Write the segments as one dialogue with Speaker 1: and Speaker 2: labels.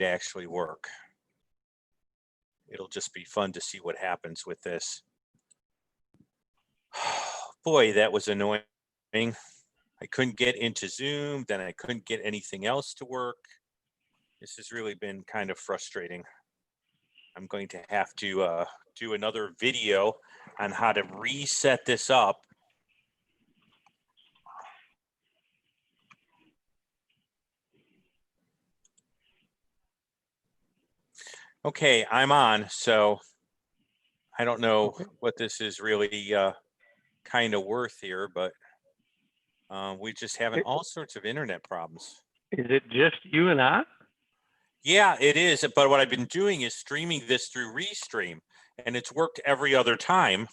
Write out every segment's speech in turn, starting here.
Speaker 1: to actually work. It'll just be fun to see what happens with this. Boy, that was annoying. I couldn't get into Zoom, then I couldn't get anything else to work. This has really been kind of frustrating. I'm going to have to do another video on how to reset this up. Okay, I'm on, so I don't know what this is really kind of worth here, but we're just having all sorts of internet problems.
Speaker 2: Is it just you and I?
Speaker 1: Yeah, it is. But what I've been doing is streaming this through Restream, and it's worked every other time.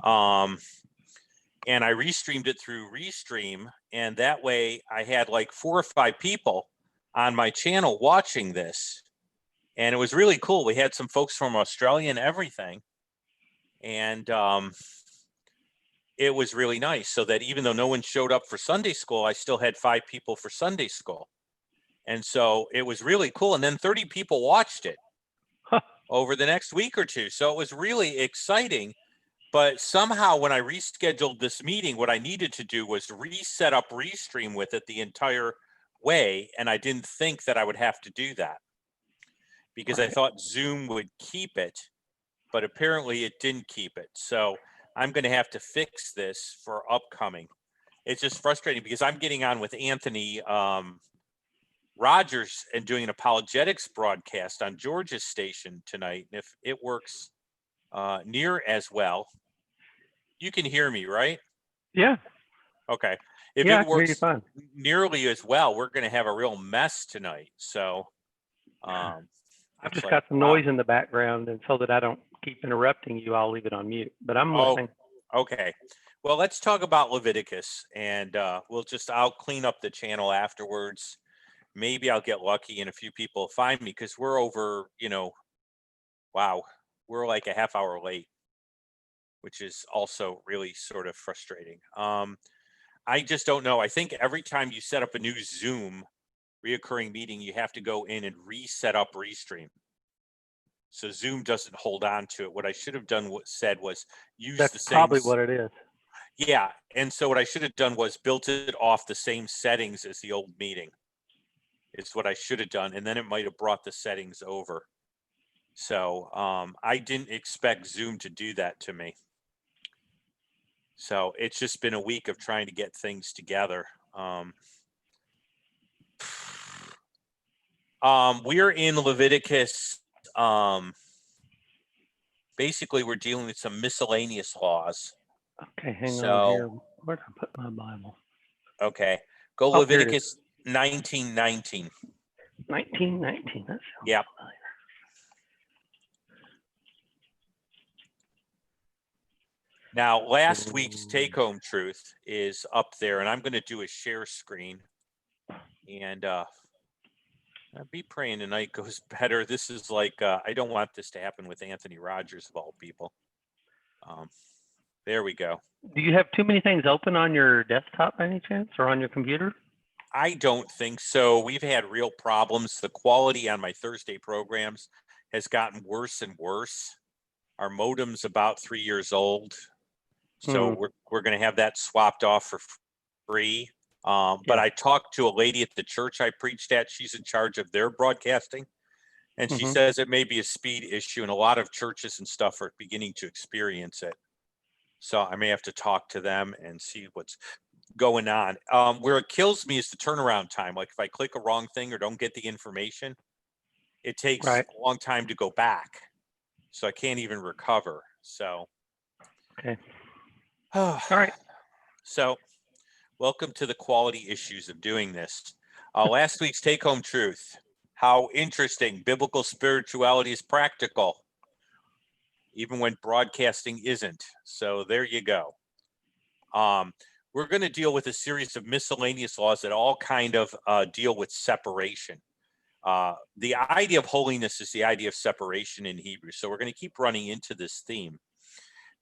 Speaker 1: And I restreamed it through Restream, and that way I had like 4 or 5 people on my channel watching this. And it was really cool. We had some folks from Australia and everything. And it was really nice, so that even though no one showed up for Sunday school, I still had 5 people for Sunday school. And so it was really cool. And then 30 people watched it over the next week or two. So it was really exciting. But somehow when I rescheduled this meeting, what I needed to do was reset up Restream with it the entire way. And I didn't think that I would have to do that, because I thought Zoom would keep it, but apparently it didn't keep it. So I'm going to have to fix this for upcoming. It's just frustrating because I'm getting on with Anthony Rogers and doing an apologetics broadcast on George's station tonight. And if it works near as well, you can hear me, right?
Speaker 2: Yeah.
Speaker 1: Okay. If it works nearly as well, we're going to have a real mess tonight. So
Speaker 2: I've just got some noise in the background, and so that I don't keep interrupting you, I'll leave it on mute, but I'm listening.
Speaker 1: Okay. Well, let's talk about Leviticus, and I'll clean up the channel afterwards. Maybe I'll get lucky and a few people find me, because we're over, wow, we're like a half hour late, which is also really sort of frustrating. I just don't know. I think every time you set up a new Zoom reoccurring meeting, you have to go in and reset up Restream, so Zoom doesn't hold on to it. What I should have done said was use the same.
Speaker 2: That's probably what it is.
Speaker 1: Yeah, and so what I should have done was built it off the same settings as the old meeting. It's what I should have done, and then it might have brought the settings over. So I didn't expect Zoom to do that to me. So it's just been a week of trying to get things together. We're in Leviticus. Basically, we're dealing with some miscellaneous laws.
Speaker 2: Okay, hang on here. Where did I put my Bible?
Speaker 1: Okay, go Leviticus 19:19.
Speaker 2: 19:19. That sounds
Speaker 1: yep.
Speaker 2: familiar.
Speaker 1: Now, last week's take-home truth is up there, and I'm going to do a share screen. And be praying tonight goes better. This is like, I don't want this to happen with Anthony Rogers, of all people. There we go.
Speaker 2: Do you have too many things open on your desktop by any chance, or on your computer?
Speaker 1: I don't think so. We've had real problems. The quality on my Thursday programs has gotten worse and worse. Our modem's about 3 years old. So we're going to have that swapped off for free. But I talked to a lady at the church I preached at. She's in charge of their broadcasting. And she says it may be a speed issue, and a lot of churches and stuff are beginning to experience it. So I may have to talk to them and see what's going on. Where it kills me is the turnaround time. Like if I click a wrong thing or don't get the information, it takes a long time to go back. So I can't even recover. So.
Speaker 2: Okay. All right.
Speaker 1: So welcome to the quality issues of doing this. Last week's take-home truth. How interesting. Biblical spirituality is practical, even when broadcasting isn't. So there you go. We're going to deal with a series of miscellaneous laws that all kind of deal with separation. The idea of holiness is the idea of separation in Hebrew. So we're going to keep running into this theme,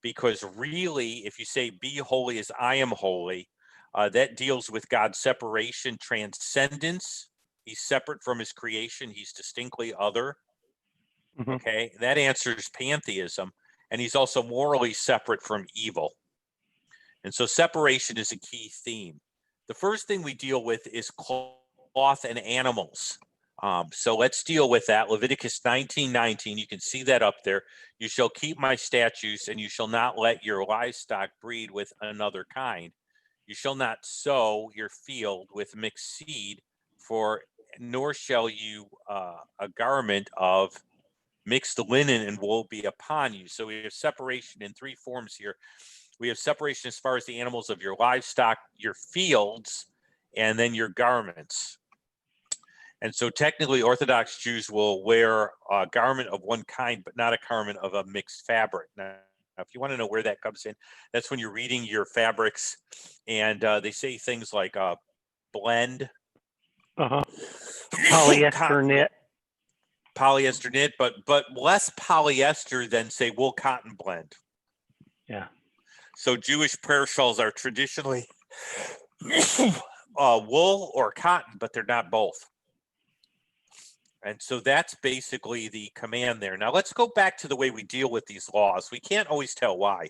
Speaker 1: because really, if you say be holy as I am holy, that deals with God's separation, transcendence, He's separate from his creation. He's distinctly other.
Speaker 2: Mhm.
Speaker 1: Okay, that answers pantheism. And he's also morally separate from evil. And so separation is a key theme. The first thing we deal with is cloth and animals. So let's deal with that. Leviticus 19:19. You can see that up there. You shall keep my statutes, and you shall not let your livestock breed with another kind. You shall not sow your field with mixed seed, for nor shall you a garment of mixed linen and wool be upon you. So we have separation in three forms here. We have separation as far as the animals of your livestock, your fields, and then your garments. And so technically Orthodox Jews will wear a garment of one kind, but not a garment of a mixed fabric. Now, if you want to know where that comes in, that's when you're reading your fabrics and they say things like blend,
Speaker 2: Polyester knit.
Speaker 1: polyester knit, but less polyester than say wool cotton blend.
Speaker 2: Yeah.
Speaker 1: So Jewish prayer shawls are traditionally wool or cotton, but they're not both. And so that's basically the command there. Now let's go back to the way we deal with these laws. We can't always tell why,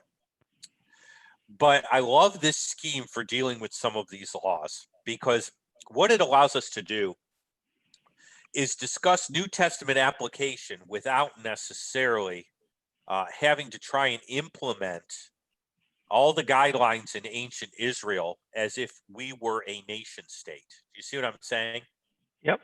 Speaker 1: but I love this scheme for dealing with some of these laws because what it allows us to do is discuss New Testament application without necessarily having to try and implement all the guidelines in ancient Israel as if we were a nation state. Do you see what I'm saying?
Speaker 2: Yep.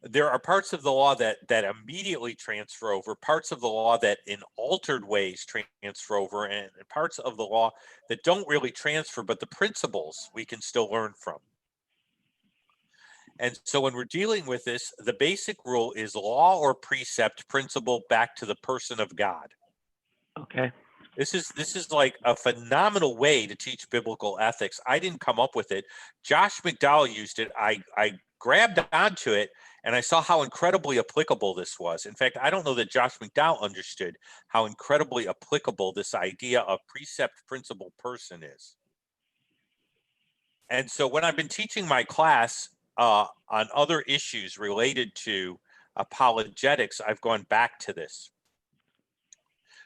Speaker 1: There are parts of the law that immediately transfer over, parts of the law that in altered ways transfer over, and parts of the law that don't really transfer, but the principles we can still learn from. And so when we're dealing with this, the basic rule is law or precept, principle back to the person of God.
Speaker 2: Okay.
Speaker 1: This is like a phenomenal way to teach biblical ethics. I didn't come up with it. Josh McDowell used it. I grabbed onto it and I saw how incredibly applicable this was. In fact, I don't know that Josh McDowell understood how incredibly applicable this idea of precept, principle, person is. And so when I've been teaching my class on other issues related to apologetics, I've gone back to this.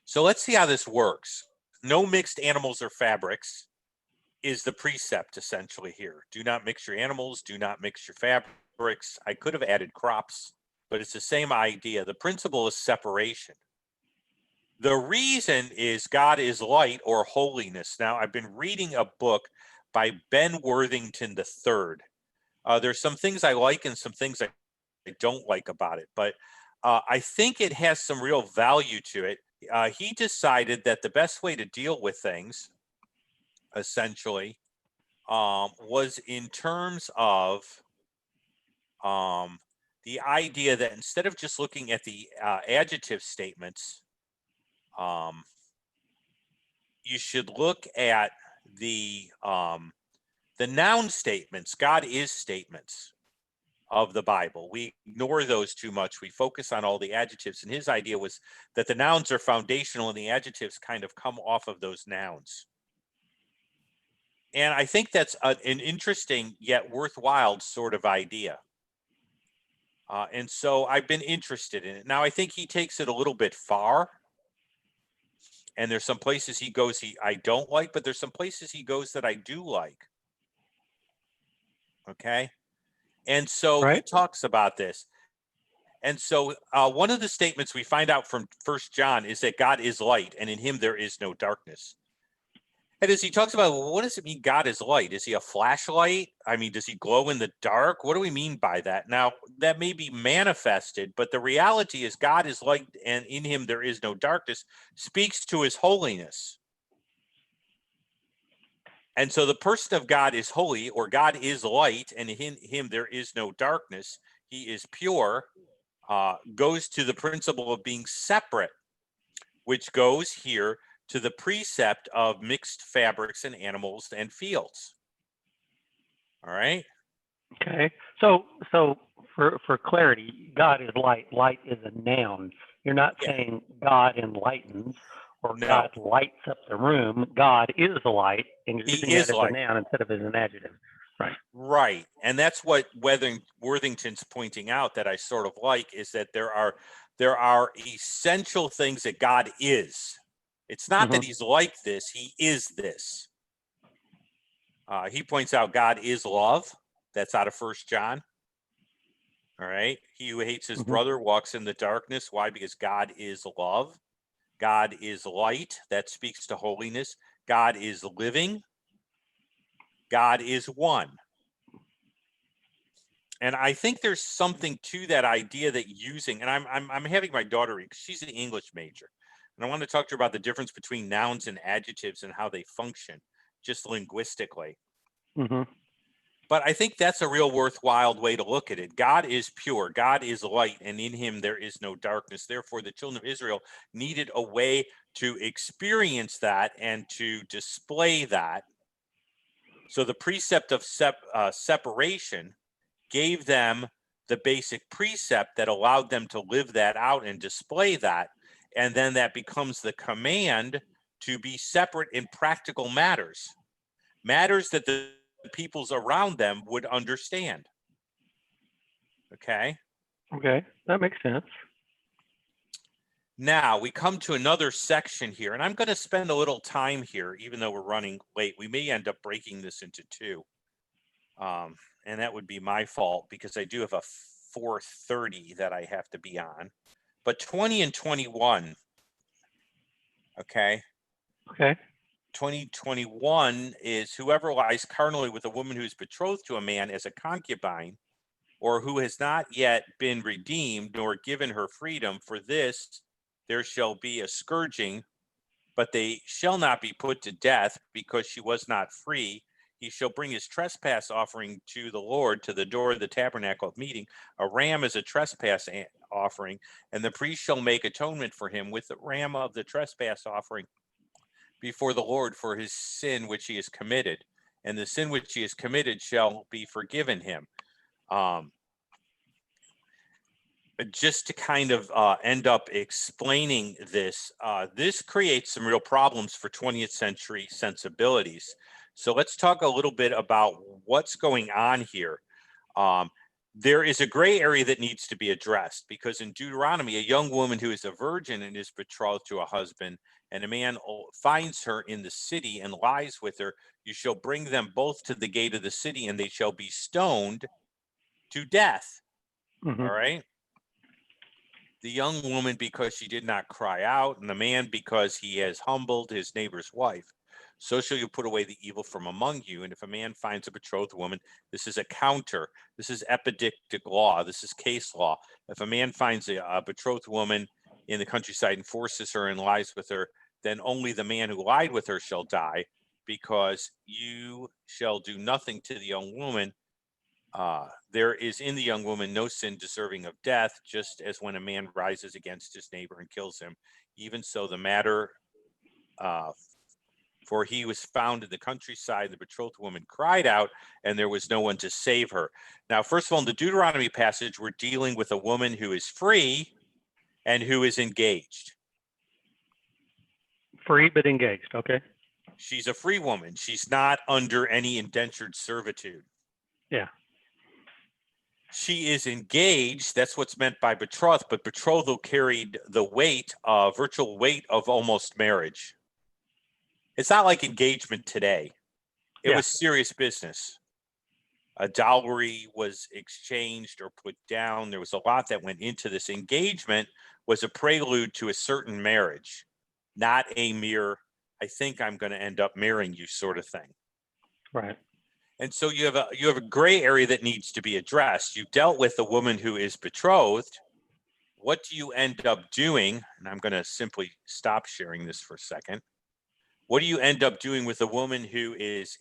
Speaker 1: So let's see how this works. No mixed animals or fabrics is the precept essentially here. Do not mix your animals, do not mix your fabrics. I could have added crops, but it's the same idea. The principle is separation. The reason is God is light or holiness. Now, I've been reading a book by Ben Worthington III. There's some things I like and some things I don't like about it, but I think it has some real value to it. He decided that the best way to deal with things, essentially, was in terms of the idea that instead of just looking at the adjective statements, you should look at the noun statements, God is statements of the Bible. We ignore those too much. We focus on all the adjectives. And his idea was that the nouns are foundational and the adjectives kind of come off of those nouns. And I think that's an interesting yet worthwhile sort of idea. And so I've been interested in it. Now, I think he takes it a little bit far. And there's some places he goes I don't like, but there's some places he goes that I do like. Okay. And so he talks about this. And so one of the statements we find out from 1 John is that God is light and in him there is no darkness. And as he talks about, well, what does it mean God is light? Is he a flashlight? I mean, does he glow in the dark? What do we mean by that? Now, that may be manifested, but the reality is God is light and in him there is no darkness, speaks to his holiness. And so the person of God is holy, or God is light, and in him there is no darkness. He is pure, goes to the principle of being separate, which goes here to the precept of mixed fabrics and animals and fields. All right.
Speaker 2: Okay. So for clarity, God is light. Light is a noun. You're not saying God enlightens or God lights up the room. God is the light, and you're using that as a noun instead of as an adjective.
Speaker 1: Right. And that's what Worthington's pointing out that I sort of like, is that there are essential things that God is. It's not that he's like this, he is this. He points out God is love. That's out of 1 John. All right. He who hates his brother walks in the darkness. Why? Because God is love. God is light. That speaks to holiness. God is living. God is one. And I think there's something to that idea that using, and I'm having my daughter read, 'cause she's an English major, and I want to talk to her about the difference between nouns and adjectives and how they function, just linguistically. But I think that's a real worthwhile way to look at it. God is pure, God is light, and in him there is no darkness. Therefore, the children of Israel needed a way to experience that and to display that. So the precept of separation gave them the basic precept that allowed them to live that out and display that. And then that becomes the command to be separate in practical matters that the peoples around them would understand. Okay.
Speaker 2: Okay, that makes sense.
Speaker 1: Now we come to another section here, and I'm going to spend a little time here, even though we're running late. We may end up breaking this into two. And that would be my fault because I do have a 4:30 that I have to be on. But 20 and 21, okay?
Speaker 2: Okay.
Speaker 1: 2021 is whoever lies carnally with a woman who is betrothed to a man as a concubine, or who has not yet been redeemed nor given her freedom, for this there shall be a scourging, but they shall not be put to death because she was not free. He shall bring his trespass offering to the Lord to the door of the tabernacle of meeting. A ram is a trespass offering, and the priest shall make atonement for him with the ram of the trespass offering before the Lord for his sin which he has committed, and the sin which he has committed shall be forgiven him. But just to kind of end up explaining this, this creates some real problems for 20th century sensibilities. So let's talk a little bit about what's going on here. There is a gray area that needs to be addressed because in Deuteronomy, a young woman who is a virgin and is betrothed to a husband, and a man finds her in the city and lies with her, you shall bring them both to the gate of the city, and they shall be stoned to death. All right. The young woman because she did not cry out, and the man because he has humbled his neighbor's wife. So shall you put away the evil from among you. And if a man finds a betrothed woman, this is a counter. This is epidictic law. This is case law. If a man finds a betrothed woman in the countryside and forces her and lies with her, then only the man who lied with her shall die, because you shall do nothing to the young woman. There is in the young woman no sin deserving of death, just as when a man rises against his neighbor and kills him. Even so, the matter, for he was found in the countryside, the betrothed woman cried out, and there was no one to save her. Now, first of all, in the Deuteronomy passage, we're dealing with a woman who is free and who is engaged.
Speaker 2: Free but engaged, okay.
Speaker 1: She's a free woman. She's not under any indentured servitude.
Speaker 2: Yeah.
Speaker 1: She is engaged. That's what's meant by betrothed, but betrothal carried the weight, virtual weight of almost marriage. It's not like engagement today. It was serious business. A dowry was exchanged or put down. There was a lot that went into this. Engagement was a prelude to a certain marriage, not a mere, I think I'm going to end up marrying you sort of thing.
Speaker 2: Right.
Speaker 1: And so you have a gray area that needs to be addressed. You've dealt with a woman who is betrothed. What do you end up doing? And I'm going to simply stop sharing this for a second. What do you end up doing with a woman who is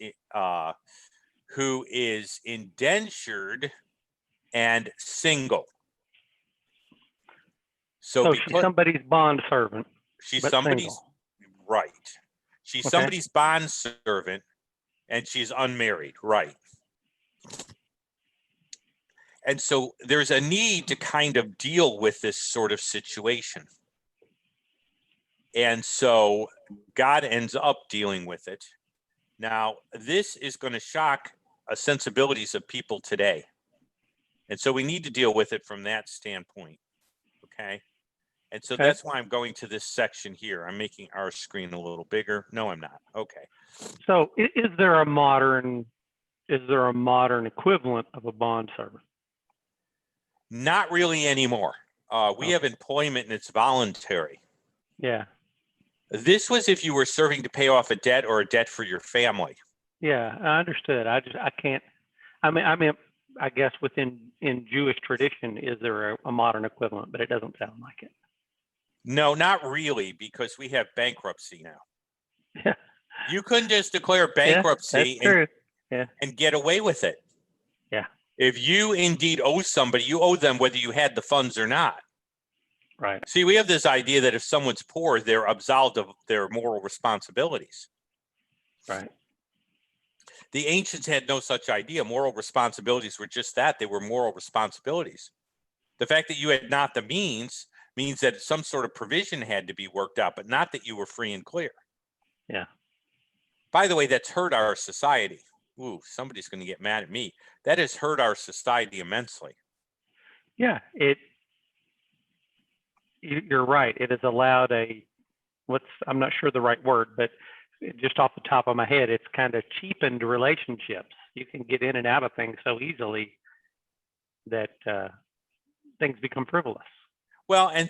Speaker 1: indentured and single?
Speaker 2: So she's somebody's bond servant.
Speaker 1: She's
Speaker 2: but
Speaker 1: somebody's
Speaker 2: single.
Speaker 1: right. She's
Speaker 2: Okay.
Speaker 1: somebody's bond servant, and she's unmarried, right? And so there's a need to kind of deal with this sort of situation. And so God ends up dealing with it. Now, this is going to shock sensibilities of people today. And so we need to deal with it from that standpoint. Okay. And so
Speaker 2: Okay.
Speaker 1: that's why I'm going to this section here. I'm making our screen a little bigger. No, I'm not. Okay.
Speaker 2: So is there a modern equivalent of a bond servant?
Speaker 1: Not really anymore. We have employment and it's voluntary.
Speaker 2: Yeah.
Speaker 1: This was if you were serving to pay off a debt or a debt for your family.
Speaker 2: Yeah, I understood. I can't. I guess in Jewish tradition, is there a modern equivalent? But it doesn't sound like it.
Speaker 1: No, not really, because we have bankruptcy now.
Speaker 2: Yeah.
Speaker 1: You couldn't just declare
Speaker 2: Yeah,
Speaker 1: bankruptcy
Speaker 2: that's true. Yeah.
Speaker 1: and get away with it.
Speaker 2: Yeah.
Speaker 1: If you indeed owe somebody, you owe them whether you had the funds or not.
Speaker 2: Right.
Speaker 1: See, we have this idea that if someone's poor, they're absolved of their moral responsibilities.
Speaker 2: Right.
Speaker 1: The ancients had no such idea. Moral responsibilities were just that. They were moral responsibilities. The fact that you had not the means that some sort of provision had to be worked out, but not that you were free and clear.
Speaker 2: Yeah.
Speaker 1: By the way, that's hurt our society. Ooh, somebody's going to get mad at me. That has hurt our society immensely.
Speaker 2: Yeah. You're right. It has allowed I'm not sure the right word, but just off the top of my head, it's kind of cheapened relationships. You can get in and out of things so easily that things become frivolous.
Speaker 1: Well, and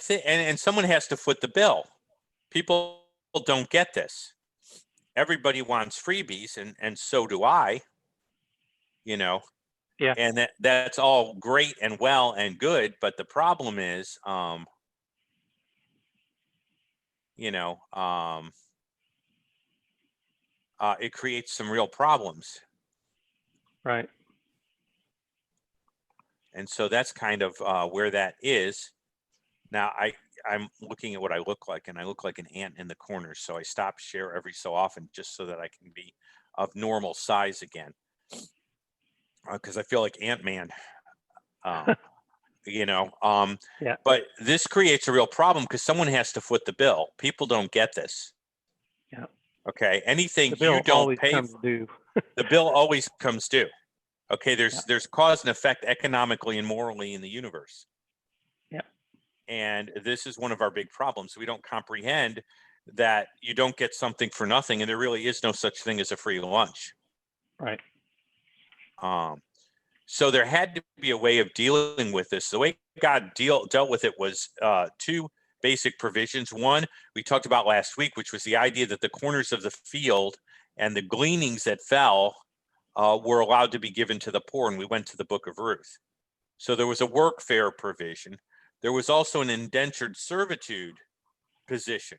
Speaker 1: someone has to foot the bill. People don't get this. Everybody wants freebies, and so do I.
Speaker 2: Yeah.
Speaker 1: And that's all great and well and good, but the problem is, it creates some real problems.
Speaker 2: Right.
Speaker 1: And so that's kind of where that is. Now I'm looking at what I look like, and I look like an ant in the corner. So I stop share every so often just so that I can be of normal size again. Because I feel like Ant-Man,
Speaker 2: Yeah.
Speaker 1: But this creates a real problem because someone has to foot the bill. People don't get this.
Speaker 2: Yeah.
Speaker 1: Okay. Anything
Speaker 2: The bill
Speaker 1: you don't
Speaker 2: always
Speaker 1: pay
Speaker 2: comes
Speaker 1: for,
Speaker 2: due.
Speaker 1: the bill always comes due. Okay.
Speaker 2: Yeah.
Speaker 1: There's cause and effect economically and morally in the universe.
Speaker 2: Yeah.
Speaker 1: And this is one of our big problems. We don't comprehend that you don't get something for nothing, and there really is no such thing as a free lunch.
Speaker 2: Right.
Speaker 1: So there had to be a way of dealing with this. The way God dealt with it was two basic provisions. One, we talked about last week, which was the idea that the corners of the field and the gleanings that fell were allowed to be given to the poor, and we went to the book of Ruth. So there was a workfare provision. There was also an indentured servitude position.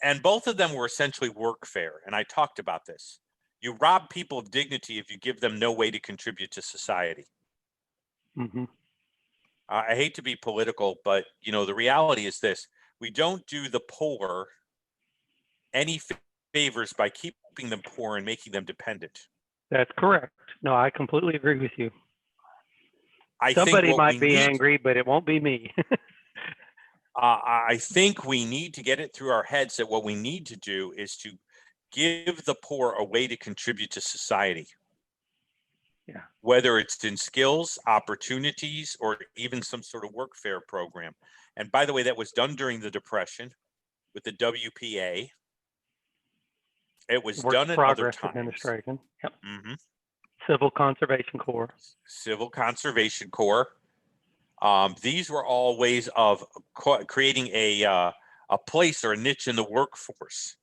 Speaker 1: And both of them were essentially workfare, and I talked about this. You rob people of dignity if you give them no way to contribute to society.
Speaker 2: Mm-hmm.
Speaker 1: I hate to be political, but the reality is this: we don't do the poor any favors by keeping them poor and making them dependent.
Speaker 2: That's correct. No, I completely agree with you.
Speaker 1: I
Speaker 2: Somebody
Speaker 1: think
Speaker 2: might be angry, but it won't be me.
Speaker 1: I think we need to get it through our heads that what we need to do is to give the poor a way to contribute to society.
Speaker 2: Yeah.
Speaker 1: Whether it's in skills, opportunities, or even some sort of workfare program. And by the way, that was done during the Depression with the WPA. It was
Speaker 2: Works
Speaker 1: done at other
Speaker 2: Progress
Speaker 1: times.
Speaker 2: Administration. Yep.
Speaker 1: Mm-hmm.
Speaker 2: Civil Conservation Corps.
Speaker 1: Civil Conservation Corps. These were all ways of creating a place or a niche in the workforce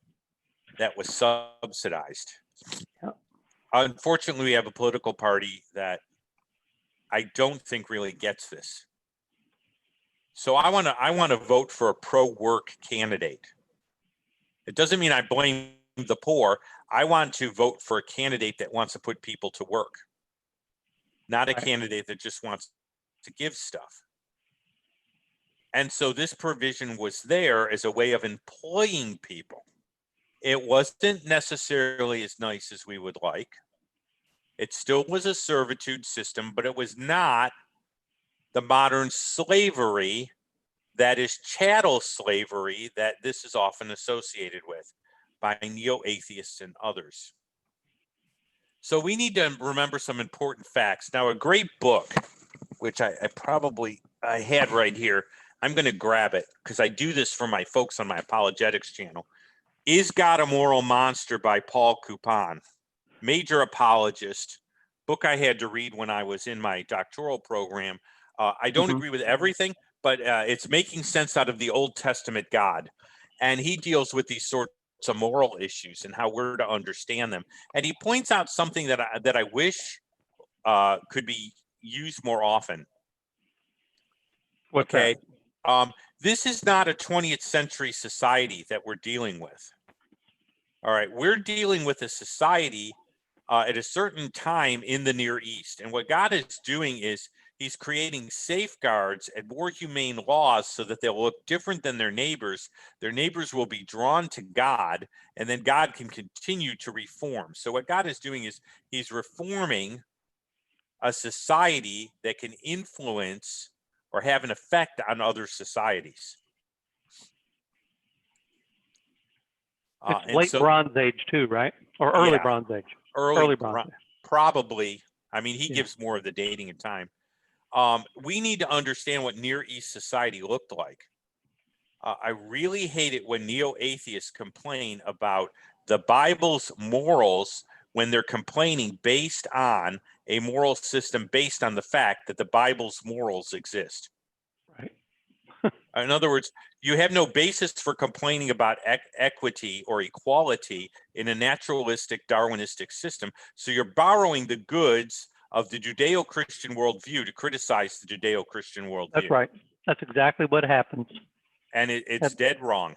Speaker 1: that was subsidized.
Speaker 2: Yep.
Speaker 1: Unfortunately, we have a political party that I don't think really gets this. So I want to vote for a pro-work candidate. It doesn't mean I blame the poor. I want to vote for a candidate that wants to put people to work, not a candidate that just wants to give stuff. And so this provision was there as a way of employing people. It wasn't necessarily as nice as we would like. It still was a servitude system, but it was not the modern slavery that is chattel slavery that this is often associated with by neo-atheists and others. So we need to remember some important facts. Now, a great book, which I had right here, I'm going to grab it because I do this for my folks on my apologetics channel, Is God a Moral Monster by Paul Coupon, major apologist, book I had to read when I was in my doctoral program. I don't agree with everything, but it's making sense out of the Old Testament God. And he deals with these sorts of moral issues and how we're to understand them. And he points out something that I wish could be used more often.
Speaker 2: What's
Speaker 1: Okay.
Speaker 2: that?
Speaker 1: This is not a 20th century society that we're dealing with. All right. We're dealing with a society at a certain time in the Near East. And what God is doing is he's creating safeguards and more humane laws so that they'll look different than their neighbors. Their neighbors will be drawn to God, and then God can continue to reform. So what God is doing is he's reforming a society that can influence or have an effect on other societies.
Speaker 2: It's
Speaker 1: And
Speaker 2: late
Speaker 1: so,
Speaker 2: Bronze Age too, right? Or early
Speaker 1: yeah,
Speaker 2: Bronze Age.
Speaker 1: early
Speaker 2: Bronze Age.
Speaker 1: probably. I mean, he
Speaker 2: Yeah.
Speaker 1: gives more of the dating and time. We need to understand what Near East society looked like. I really hate it when neo-atheists complain about the Bible's morals when they're complaining based on a moral system based on the fact that the Bible's morals exist.
Speaker 2: Right.
Speaker 1: In other words, you have no basis for complaining about equity or equality in a naturalistic Darwinistic system. So you're borrowing the goods of the Judeo-Christian worldview to criticize the Judeo-Christian worldview.
Speaker 2: That's right. That's exactly what happens.
Speaker 1: And it's dead wrong.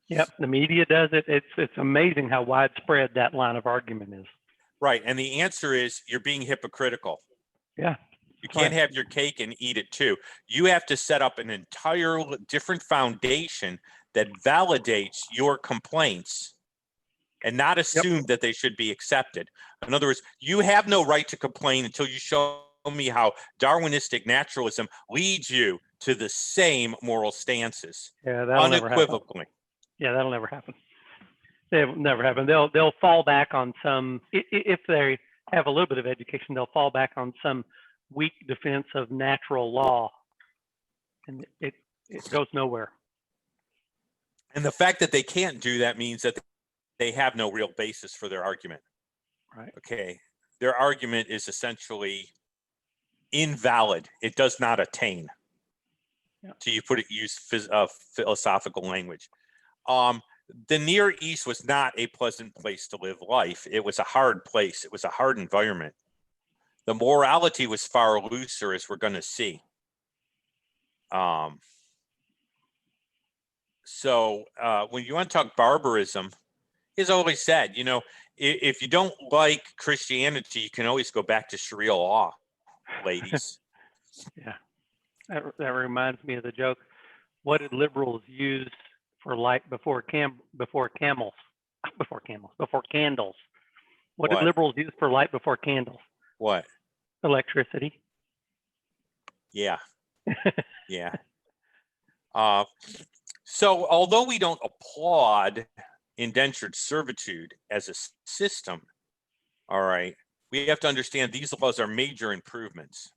Speaker 2: Yep. The media does it. It's amazing how widespread that line of argument is.
Speaker 1: Right. And the answer is you're being hypocritical.
Speaker 2: Yeah.
Speaker 1: You can't have your cake and eat it too. You have to set up an entire different foundation that validates your complaints and not assume that they should be accepted. In other words, you have no right to complain until you show me how Darwinistic naturalism leads you to the same moral stances.
Speaker 2: Yeah, that'll never happen.
Speaker 1: Unequivocally.
Speaker 2: Yeah, that'll never happen. It'll never happen. They'll fall back on some, if they have a little bit of education, they'll fall back on some weak defense of natural law, and it goes nowhere.
Speaker 1: And the fact that they can't do that means that they have no real basis for their argument.
Speaker 2: Right.
Speaker 1: Okay. Their argument is essentially invalid. It does not attain.
Speaker 2: Yeah.
Speaker 1: So you use philosophical language. The Near East was not a pleasant place to live life. It was a hard place. It was a hard environment. The morality was far looser, as we're going to see. So when you want to talk barbarism, it's always said, you know, if you don't like Christianity, you can always go back to Sharia law, ladies.
Speaker 2: Yeah, that reminds me of the joke. What did liberals use for light before candles? What did liberals use for light before candles?
Speaker 1: What?
Speaker 2: Electricity.
Speaker 1: Yeah. Yeah. So although we don't applaud indentured servitude as a system, all right, we have to understand these laws are major improvements.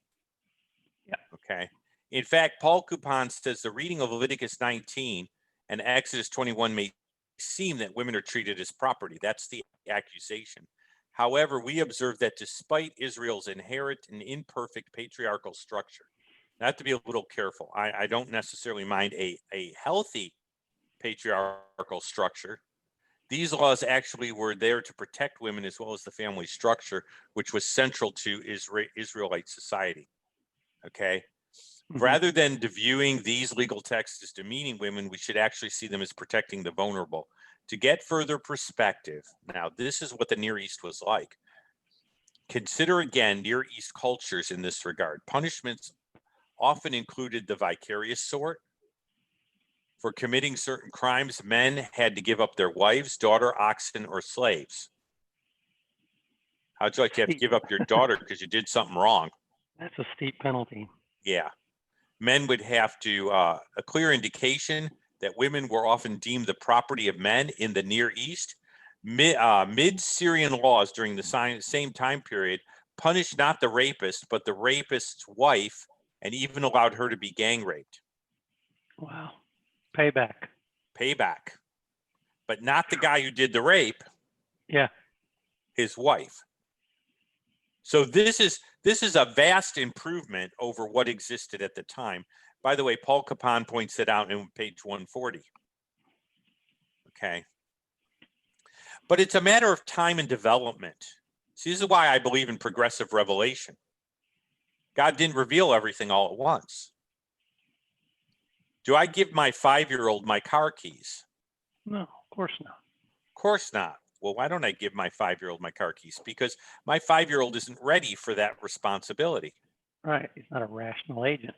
Speaker 2: Yeah.
Speaker 1: Okay. In fact, Paul Coupon says the reading of Leviticus 19 and Exodus 21 may seem that women are treated as property. That's the accusation. However, we observe that despite Israel's inherent and imperfect patriarchal structure, I have to be a little careful. I don't necessarily mind a healthy patriarchal structure. These laws actually were there to protect women as well as the family structure, which was central to Israelite society. Okay. Mm-hmm. Rather than viewing these legal texts as demeaning women, we should actually see them as protecting the vulnerable. To get further perspective, now this is what the Near East was like. Consider again Near East cultures in this regard. Punishments often included the vicarious sort. For committing certain crimes, men had to give up their wives, daughter, oxen, or slaves. How'd you like to have to give up your daughter because you did something wrong?
Speaker 2: That's a steep penalty.
Speaker 1: Yeah. Men would have to, a clear indication that women were often deemed the property of men in the Near East. Mid-Syrian laws during the same time period punished not the rapist, but the rapist's wife, and even allowed her to be gang raped.
Speaker 2: Wow. Payback.
Speaker 1: Payback. But not the guy who did the rape.
Speaker 2: Yeah.
Speaker 1: His wife. So this is a vast improvement over what existed at the time. By the way, Paul Capon points it out in page 140. Okay. But it's a matter of time and development. See, this is why I believe in progressive revelation. God didn't reveal everything all at once. Do I give my 5-year-old my car keys?
Speaker 2: No, of course not.
Speaker 1: Of course not. Well, why don't I give my 5-year-old my car keys? Because my 5-year-old isn't ready for that responsibility.
Speaker 2: Right. He's not a rational agent.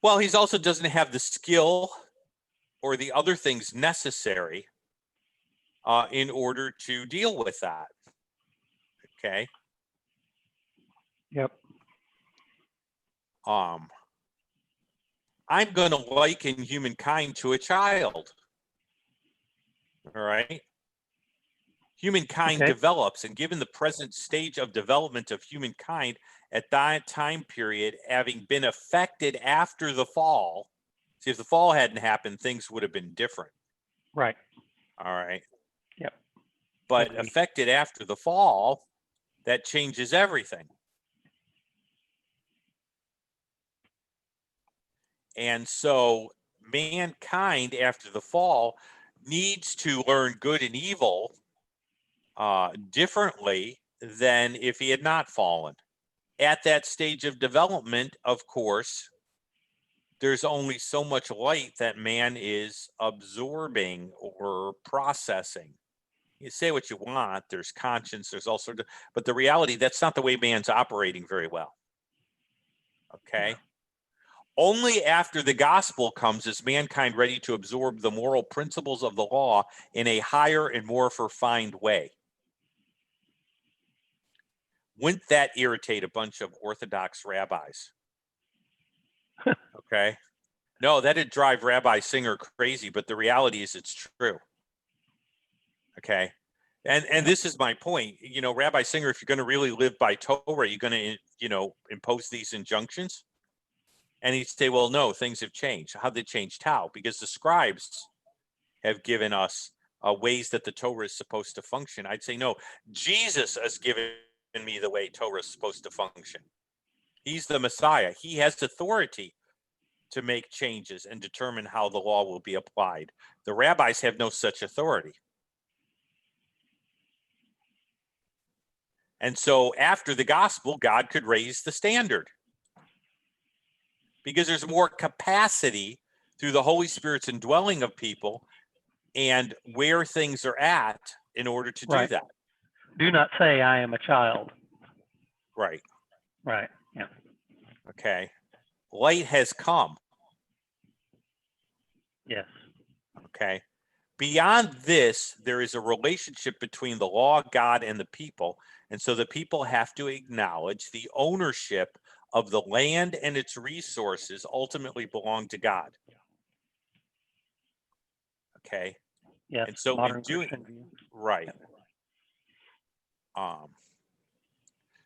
Speaker 1: Well, he also doesn't have the skill or the other things necessary in order to deal with that. Okay.
Speaker 2: Yep.
Speaker 1: I'm going to liken humankind to a child. All right. Humankind
Speaker 2: Okay.
Speaker 1: develops, and given the present stage of development of humankind at that time period, having been affected after the fall, see, if the fall hadn't happened, things would have been different.
Speaker 2: Right.
Speaker 1: All right.
Speaker 2: Yep.
Speaker 1: But
Speaker 2: Agree.
Speaker 1: affected after the fall, that changes everything. And so mankind after the fall needs to learn good and evil differently than if he had not fallen. At that stage of development, of course, there's only so much light that man is absorbing or processing. You say what you want, there's conscience, there's all sorts of, but the reality, that's not the way man's operating very well. Okay. Only after the gospel comes is mankind ready to absorb the moral principles of the law in a higher and more refined way. Wouldn't that irritate a bunch of Orthodox rabbis? Okay. No, that'd drive Rabbi Singer crazy, but the reality is it's true. Okay. And this is my point. You know, Rabbi Singer, if you're going to really live by Torah, you're going to, impose these injunctions. And he'd say, well, no, things have changed. How'd they change? How? Because the scribes have given us ways that the Torah is supposed to function. I'd say, no, Jesus has given me the way Torah is supposed to function. He's the Messiah. He has authority to make changes and determine how the law will be applied. The rabbis have no such authority. And so after the gospel, God could raise the standard because there's more capacity through the Holy Spirit's indwelling of people and where things are at in order to do that.
Speaker 2: Do not say I am a child.
Speaker 1: Right.
Speaker 2: Right. Yeah.
Speaker 1: Okay. Light has come.
Speaker 2: Yes.
Speaker 1: Okay. Beyond this, there is a relationship between the law, God, and the people. And so the people have to acknowledge the ownership of the land and its resources ultimately belong to God. Okay.
Speaker 2: Yes.
Speaker 1: And so
Speaker 2: Modern
Speaker 1: in doing
Speaker 2: Christian view.
Speaker 1: right.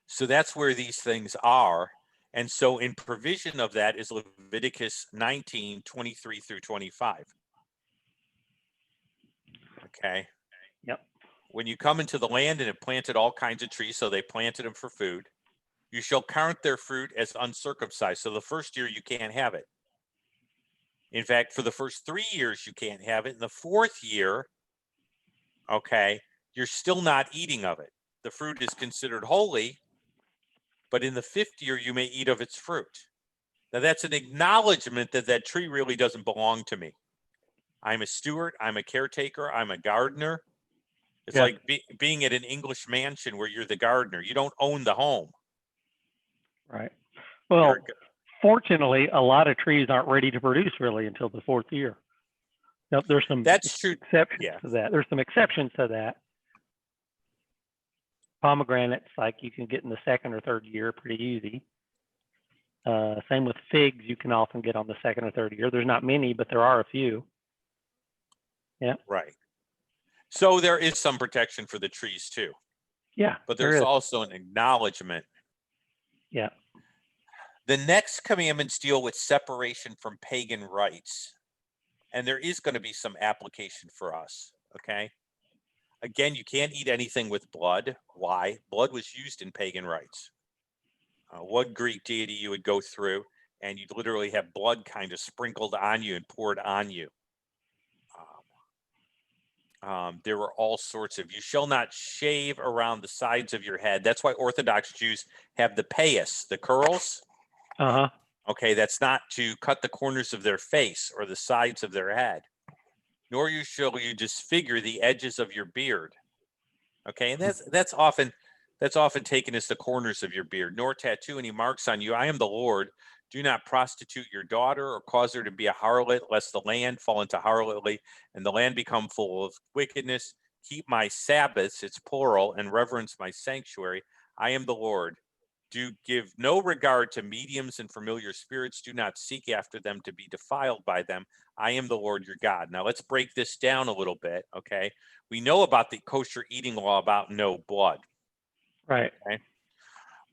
Speaker 1: So that's where these things are. And so in provision of that is Leviticus 19, 23 through 25. Okay.
Speaker 2: Yep.
Speaker 1: When you come into the land and have planted all kinds of trees, so they planted them for food, you shall count their fruit as uncircumcised. So the first year you can't have it. In fact, for the first 3 years you can't have it. In the fourth year, okay, you're still not eating of it. The fruit is considered holy, but in the fifth year you may eat of its fruit. Now that's an acknowledgement that that tree really doesn't belong to me. I'm a steward, I'm a caretaker, I'm a gardener. It's like being at an English mansion where you're the gardener. You don't own the home.
Speaker 2: Right. Well, fortunately, a lot of trees aren't ready to produce really until the fourth year. Now, there's some exceptions to that. There's some exceptions to that. Pomegranates, like you can get in the second or third year pretty easy. Same with figs, you can often get on the second or third year. There's not many, but there are a few. Yeah.
Speaker 1: Right. So there is some protection for the trees too,
Speaker 2: Yeah,
Speaker 1: but
Speaker 2: there
Speaker 1: there's
Speaker 2: is.
Speaker 1: also an acknowledgement.
Speaker 2: Yeah.
Speaker 1: The next commandments deal with separation from pagan rites, and there is going to be some application for us. Okay. Again, you can't eat anything with blood. Why? Blood was used in pagan rites. What Greek deity you would go through, and you'd literally have blood kind of sprinkled on you and poured on you. There were all sorts of, you shall not shave around the sides of your head. That's why Orthodox Jews have the payas, the curls.
Speaker 2: Uh-huh.
Speaker 1: Okay, that's not to cut the corners of their face or the sides of their head, nor shall you disfigure the edges of your beard. Okay, and that's often taken as the corners of your beard, nor tattoo any marks on you. I am the Lord. Do not prostitute your daughter or cause her to be a harlot, lest the land fall into harlotry and the land become full of wickedness. Keep my Sabbaths, it's plural, and reverence my sanctuary. I am the Lord. Do give no regard to mediums and familiar spirits. Do not seek after them to be defiled by them. I am the Lord your God. Now let's break this down a little bit, okay? We know about the kosher eating law about no blood.
Speaker 2: Right.
Speaker 1: Okay.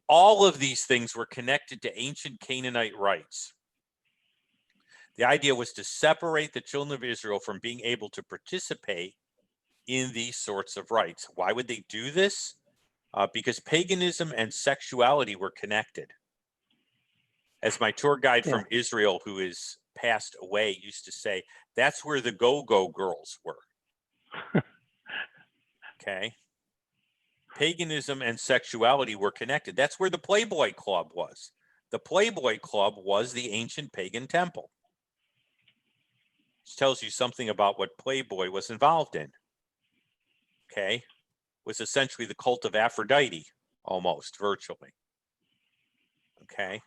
Speaker 1: All of these things were connected to ancient Canaanite rites. The idea was to separate the children of Israel from being able to participate in these sorts of rites. Why would they do this? Because paganism and sexuality were connected. As my tour guide
Speaker 2: Yeah.
Speaker 1: from Israel, who is passed away, used to say, that's where the go-go girls were. Okay. Paganism and sexuality were connected. That's where the Playboy Club was. The Playboy Club was the ancient pagan temple. Which tells you something about what Playboy was involved in. Okay. Was essentially the cult of Aphrodite, almost virtually. Okay.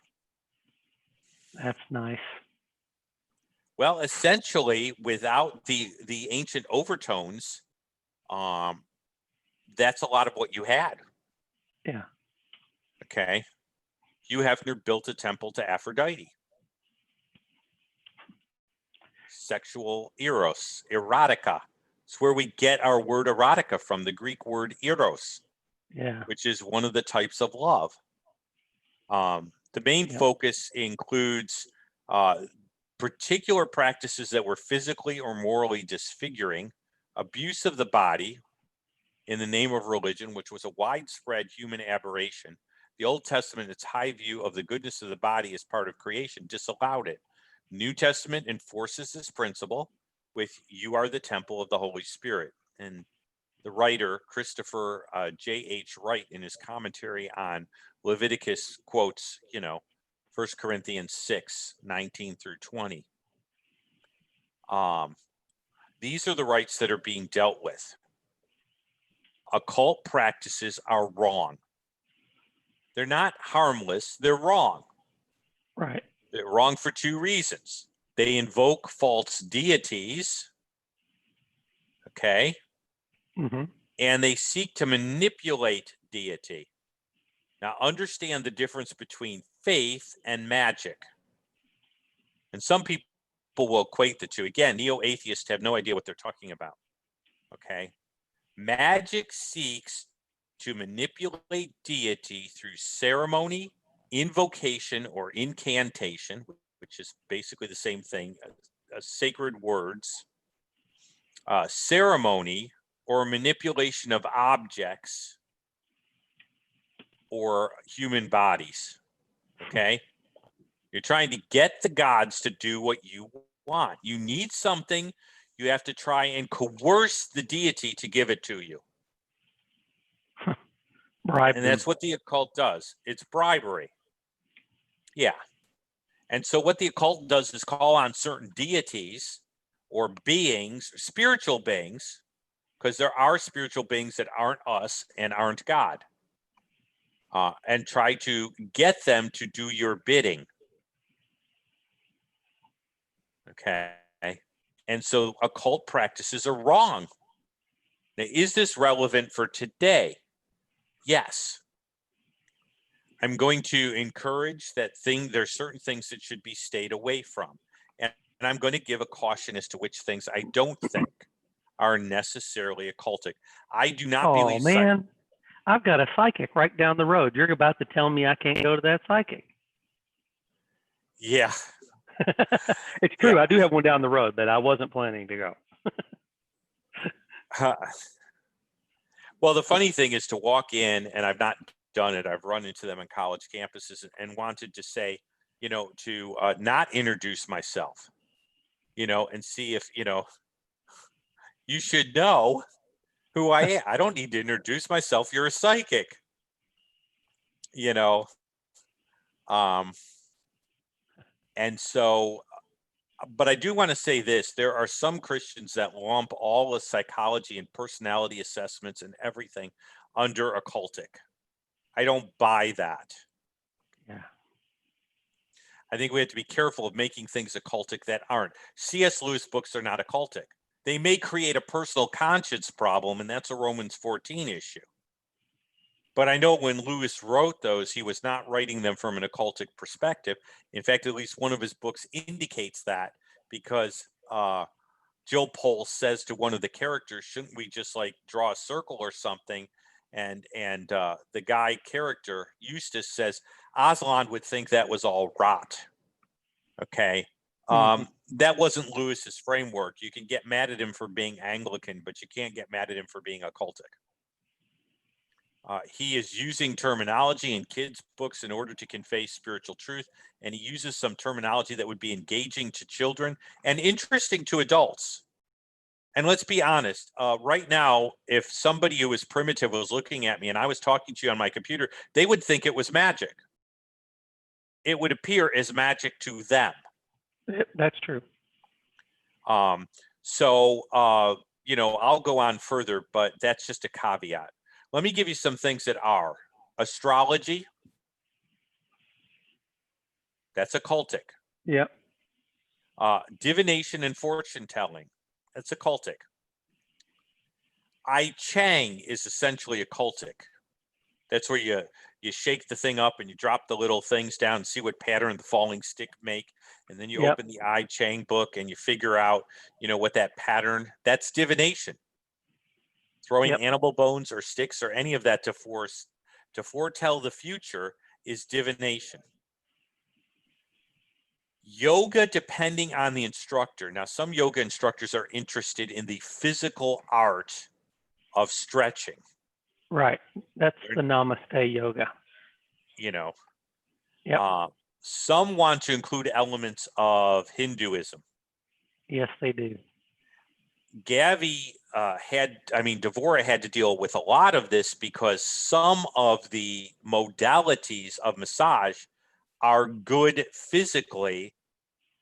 Speaker 2: That's nice.
Speaker 1: Well, essentially, without the ancient overtones, that's a lot of what you had.
Speaker 2: Yeah.
Speaker 1: Okay. Hugh Hefner built a temple to Aphrodite. Sexual eros, erotica. It's where we get our word erotica from, the Greek word eros,
Speaker 2: Yeah.
Speaker 1: which is one of the types of love. The main focus includes particular practices that were physically or morally disfiguring, abuse of the body in the name of religion, which was a widespread human aberration. The Old Testament, its high view of the goodness of the body as part of creation, disallowed it. New Testament enforces this principle with you are the temple of the Holy Spirit. And the writer, Christopher J.H. Wright, in his commentary on Leviticus, quotes, 1 Corinthians 6, 19 through 20. These are the rights that are being dealt with. Occult practices are wrong. They're not harmless, they're wrong.
Speaker 2: Right.
Speaker 1: They're wrong for two reasons. They invoke false deities, okay?
Speaker 2: Mm-hmm.
Speaker 1: And they seek to manipulate deity. Now, understand the difference between faith and magic. And some people will equate the two. Again, neo-atheists have no idea what they're talking about, okay? Magic seeks to manipulate deity through ceremony, invocation, or incantation, which is basically the same thing, sacred words, ceremony, or manipulation of objects or human bodies. Okay. You're trying to get the gods to do what you want. You need something, you have to try and coerce the deity to give it to you.
Speaker 2: Bribe
Speaker 1: And
Speaker 2: them.
Speaker 1: that's what the occult does. It's bribery. Yeah. And so what the occult does is call on certain deities or beings, spiritual beings, because there are spiritual beings that aren't us and aren't God, and try to get them to do your bidding. Okay. And so occult practices are wrong. Now, is this relevant for today? Yes. I'm going to encourage that there's certain things that should be stayed away from. And I'm going to give a caution as to which things I don't think are necessarily occultic. I do not
Speaker 2: Oh
Speaker 1: believe
Speaker 2: man, I've got a psychic right down the road. You're about to tell me I can't go to that psychic.
Speaker 1: Yeah,
Speaker 2: It's
Speaker 1: yeah.
Speaker 2: true. I do have one down the road, but I wasn't planning to go.
Speaker 1: Well, the funny thing is to walk in, and I've not done it. I've run into them on college campuses and wanted to say, to not introduce myself, and see if, you should know who I am. I don't need to introduce myself. You're a psychic, you know. Um, and so, but I do want to say this: there are some Christians that lump all the psychology and personality assessments and everything under occultic. I don't buy that.
Speaker 2: Yeah.
Speaker 1: I think we have to be careful of making things occultic that aren't. C.S. Lewis books are not occultic. They may create a personal conscience problem, and that's a Romans 14 issue. But I know when Lewis wrote those, he was not writing them from an occultic perspective. In fact, at least one of his books indicates that, because Jill Pole says to one of the characters, "Shouldn't we just like draw a circle or something?" And the guy character Eustace says Aslan would think that was all rot. Okay. That wasn't Lewis's framework. You can get mad at him for being Anglican, but you can't get mad at him for being occultic. He is using terminology in kids' books in order to convey spiritual truth, and he uses some terminology that would be engaging to children and interesting to adults. And let's be honest, right now, if somebody who is primitive was looking at me and I was talking to you on my computer, they would think it was magic. It would appear as magic to them.
Speaker 2: That's true.
Speaker 1: So, I'll go on further, but that's just a caveat. Let me give you some things that are astrology. That's occultic.
Speaker 2: Yep.
Speaker 1: Divination and fortune telling. That's occultic. I Chang is essentially occultic. That's where you shake the thing up and you drop the little things down and see what pattern the falling stick make. And then you
Speaker 2: Yep.
Speaker 1: open the I Chang book and you figure out, what that pattern, that's divination. Throwing animal bones or sticks or any of that to foretell the future is divination. Yoga, depending on the instructor. Now, some yoga instructors are interested in the physical art of stretching.
Speaker 2: Right. That's the Namaste yoga. Yep.
Speaker 1: Some want to include elements of Hinduism.
Speaker 2: Yes, they do.
Speaker 1: Devora had to deal with a lot of this because some of the modalities of massage are good physically,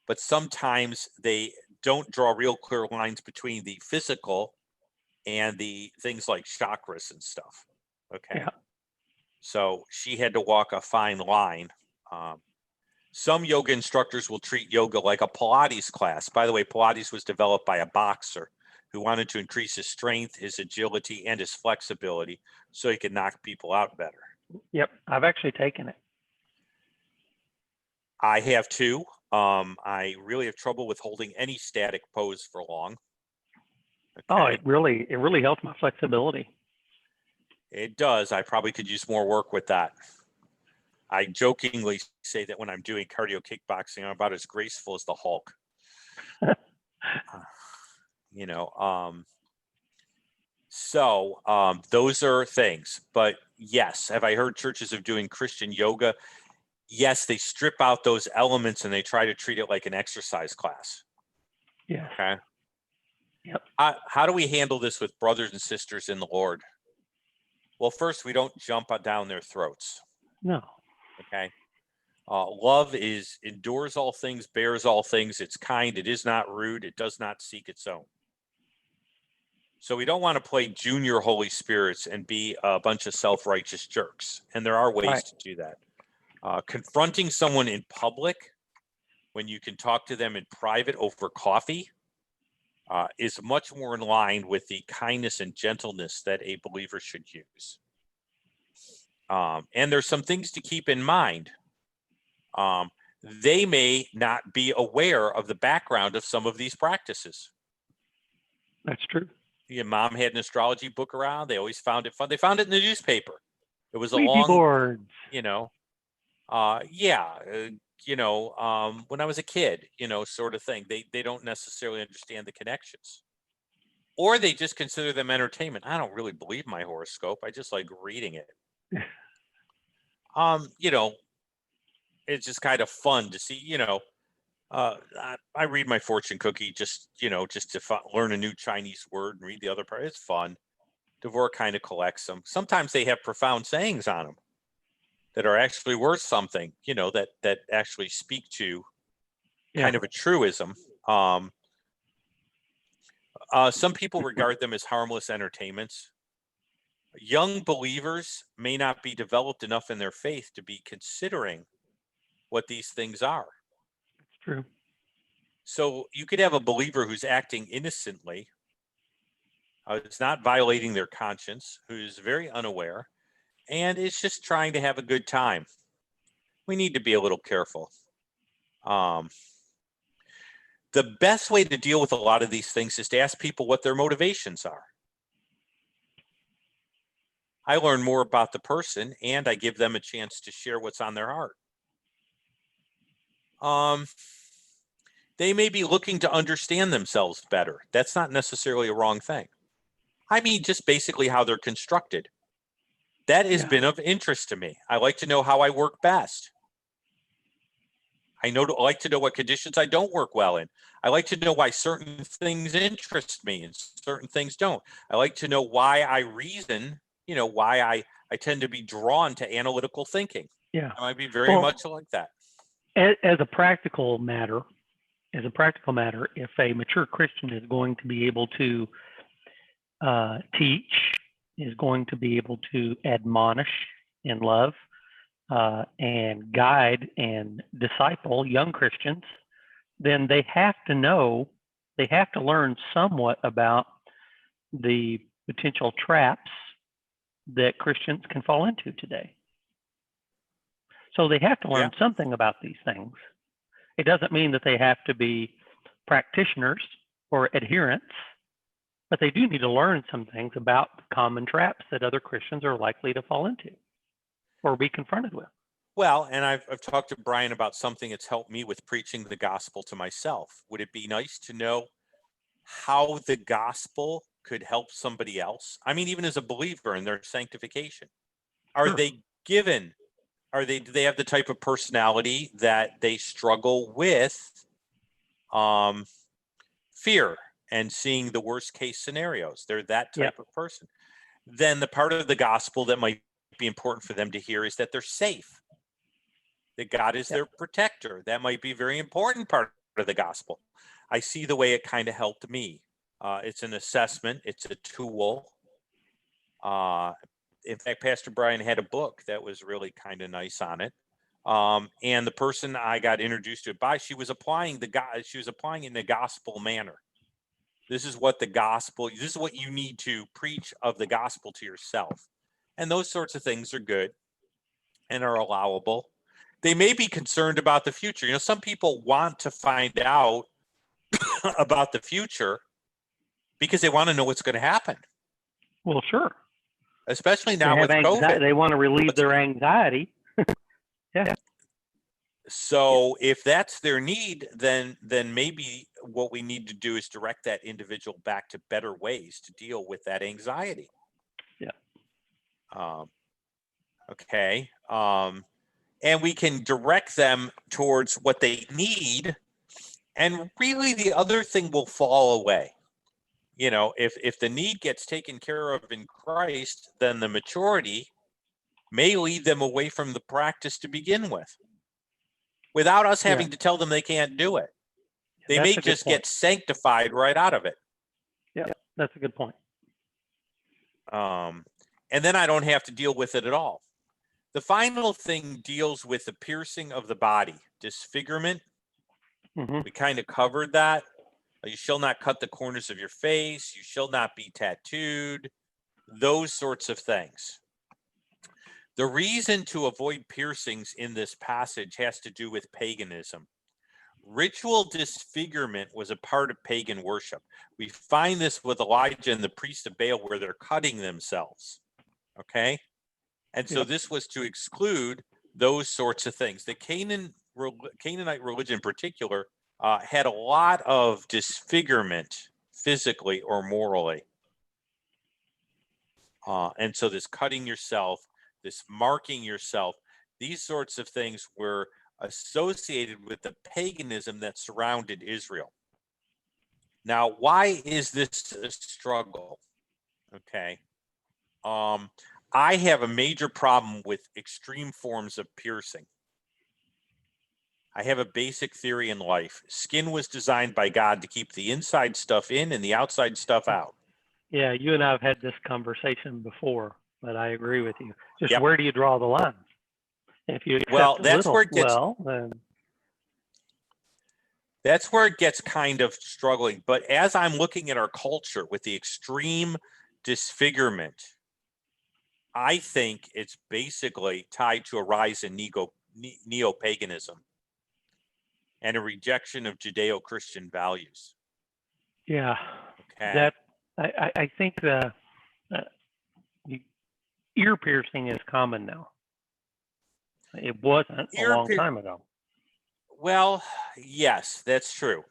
Speaker 1: but sometimes they don't draw real clear lines between the physical and the things like chakras and stuff. Okay.
Speaker 2: Yeah.
Speaker 1: So she had to walk a fine line. Some yoga instructors will treat yoga like a Pilates class. By the way, Pilates was developed by a boxer who wanted to increase his strength, his agility, and his flexibility so he could knock people out better.
Speaker 2: Yep. I've actually taken it.
Speaker 1: I have too. I really have trouble with holding any static pose for long. Okay.
Speaker 2: Oh, it really helps my flexibility.
Speaker 1: It does. I probably could use more work with that. I jokingly say that when I'm doing cardio kickboxing, I'm about as graceful as the Hulk. Those are things. But yes, have I heard churches of doing Christian yoga? Yes, they strip out those elements and they try to treat it like an exercise class.
Speaker 2: Yes.
Speaker 1: Okay.
Speaker 2: Yep.
Speaker 1: How do we handle this with brothers and sisters in the Lord? Well, first, we don't jump down their throats.
Speaker 2: No.
Speaker 1: Okay. Love endures all things, bears all things. It's kind. It is not rude. It does not seek its own. So we don't want to play junior Holy Spirits and be a bunch of self-righteous jerks. And there are ways to do that. Confronting someone in public when you can talk to them in private over coffee is much more in line with the kindness and gentleness that a believer should use. And there's some things to keep in mind. They may not be aware of the background of some of these practices.
Speaker 2: That's true.
Speaker 1: Your mom had an astrology book around. They always found it fun. They found it in the newspaper. It was a
Speaker 2: Ouija
Speaker 1: long,
Speaker 2: boards.
Speaker 1: you know, yeah, when I was a kid, sort of thing. They don't necessarily understand the connections, or they just consider them entertainment. I don't really believe my horoscope. I just like reading it. You know, it's just kind of fun to see. I read my fortune cookie just to learn a new Chinese word and read the other part. It's fun. Devore kind of collects them. Sometimes they have profound sayings on them that are actually worth something, that actually speak to kind of a truism. Some people regard them as harmless entertainments. Young believers may not be developed enough in their faith to be considering what these things are.
Speaker 2: It's true.
Speaker 1: So you could have a believer who's acting innocently, is not violating their conscience, who's very unaware, and is just trying to have a good time. We need to be a little careful. The best way to deal with a lot of these things is to ask people what their motivations are. I learn more about the person, and I give them a chance to share what's on their heart. They may be looking to understand themselves better. That's not necessarily a wrong thing. I mean, just basically how they're constructed. That has been of interest to me. I like to know how I work best. I like to know what conditions I don't work well in. I like to know why certain things interest me and certain things don't. I like to know why I reason, why I tend to be drawn to analytical thinking.
Speaker 2: Yeah.
Speaker 1: I might be very much like that.
Speaker 2: As a practical matter, if a mature Christian is going to be able to teach, is going to be able to admonish in love, and guide and disciple young Christians, then they have to learn somewhat about the potential traps that Christians can fall into today. So they have to learn something about these things. It doesn't mean that they have to be practitioners or adherents, but they do need to learn some things about the common traps that other Christians are likely to fall into or be confronted with.
Speaker 1: Well, and I've talked to Brian about something that's helped me with preaching the gospel to myself. Would it be nice to know how the gospel could help somebody else? I mean, even as a believer in their sanctification, do they have the type of personality that they struggle with fear and seeing the worst case scenarios? They're that type of person. Then the part of the gospel that might be important for them to hear is that they're safe, that God is their protector. That might be a very important part of the gospel. I see the way it kind of helped me. It's an assessment. It's a tool. In fact, Pastor Brian had a book that was really kind of nice on it. And the person I got introduced to it by, she was applying it in the gospel manner. This is what you need to preach of the gospel to yourself. And those sorts of things are good and are allowable. They may be concerned about the future. Some people want to find out about the future because they want to know what's going to happen.
Speaker 2: Well, sure.
Speaker 1: Especially now with COVID.
Speaker 2: They want to relieve their anxiety.
Speaker 1: So if that's their need, then maybe what we need to do is direct that individual back to better ways to deal with that anxiety. Okay. And we can direct them towards what they need. And really the other thing will fall away. If the need gets taken care of in Christ, then the maturity may lead them away from the practice to begin with, without us having to tell them they can't do it. They may just get sanctified right out of it.
Speaker 2: Yeah, that's a good point.
Speaker 1: And then I don't have to deal with it at all. The final thing deals with the piercing of the body, disfigurement.
Speaker 2: Mm-hmm.
Speaker 1: We kind of covered that. You shall not cut the corners of your face. You shall not be tattooed. Those sorts of things. The reason to avoid piercings in this passage has to do with paganism. Ritual disfigurement was a part of pagan worship. We find this with Elijah and the priest of Baal, where they're cutting themselves. Okay. And so
Speaker 2: Yep.
Speaker 1: this was to exclude those sorts of things. The Canaanite religion in particular had a lot of disfigurement physically or morally. And so this cutting yourself, this marking yourself, these sorts of things were associated with the paganism that surrounded Israel. Now, why is this a struggle? Okay. I have a major problem with extreme forms of piercing. I have a basic theory in life. Skin was designed by God to keep the inside stuff in and the outside stuff out.
Speaker 2: Yeah, you and I have had this conversation before, but I agree with you. Just
Speaker 1: Yep.
Speaker 2: where do you draw the line? If you accept
Speaker 1: Well,
Speaker 2: a
Speaker 1: that's
Speaker 2: little,
Speaker 1: where it gets
Speaker 2: well, then
Speaker 1: that's where it gets kind of struggling. But as I'm looking at our culture with the extreme disfigurement, I think it's basically tied to a rise in neo-paganism and a rejection of Judeo-Christian values.
Speaker 2: yeah,
Speaker 1: Okay.
Speaker 2: that I think the ear piercing is common now. It wasn't a long time ago.
Speaker 1: Well, yes, that's true.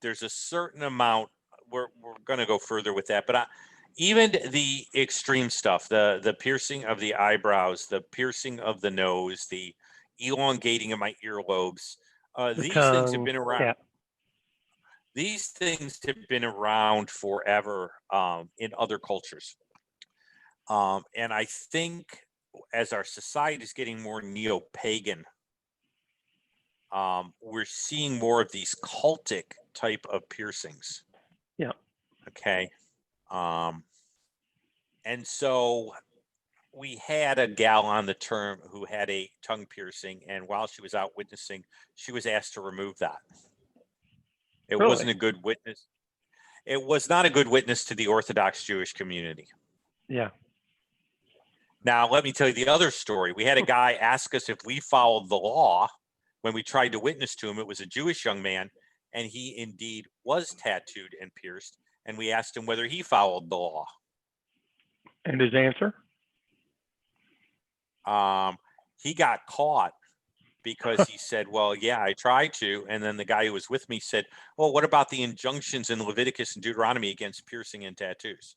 Speaker 1: There's a certain amount. We're going to go further with that, but even the extreme stuff, the piercing of the eyebrows, the piercing of the nose, the elongating of my earlobes, these things have been around.
Speaker 2: Yeah.
Speaker 1: These things have been around forever in other cultures, and I think as our society is getting more neo-pagan, we're seeing more of these cultic type of piercings.
Speaker 2: Yeah.
Speaker 1: Okay. And so we had a gal on the term who had a tongue piercing, and while she was out witnessing, she was asked to remove that. It
Speaker 2: Really?
Speaker 1: wasn't a good witness. It was not a good witness to the Orthodox Jewish community.
Speaker 2: Yeah.
Speaker 1: Now, let me tell you the other story. We had a guy ask us if we followed the law when we tried to witness to him. It was a Jewish young man, and he indeed was tattooed and pierced. And we asked him whether he followed the law.
Speaker 2: And his answer?
Speaker 1: He got caught because he said, well, yeah, I tried to. And then the guy who was with me said, well, what about the injunctions in Leviticus and Deuteronomy against piercing and tattoos?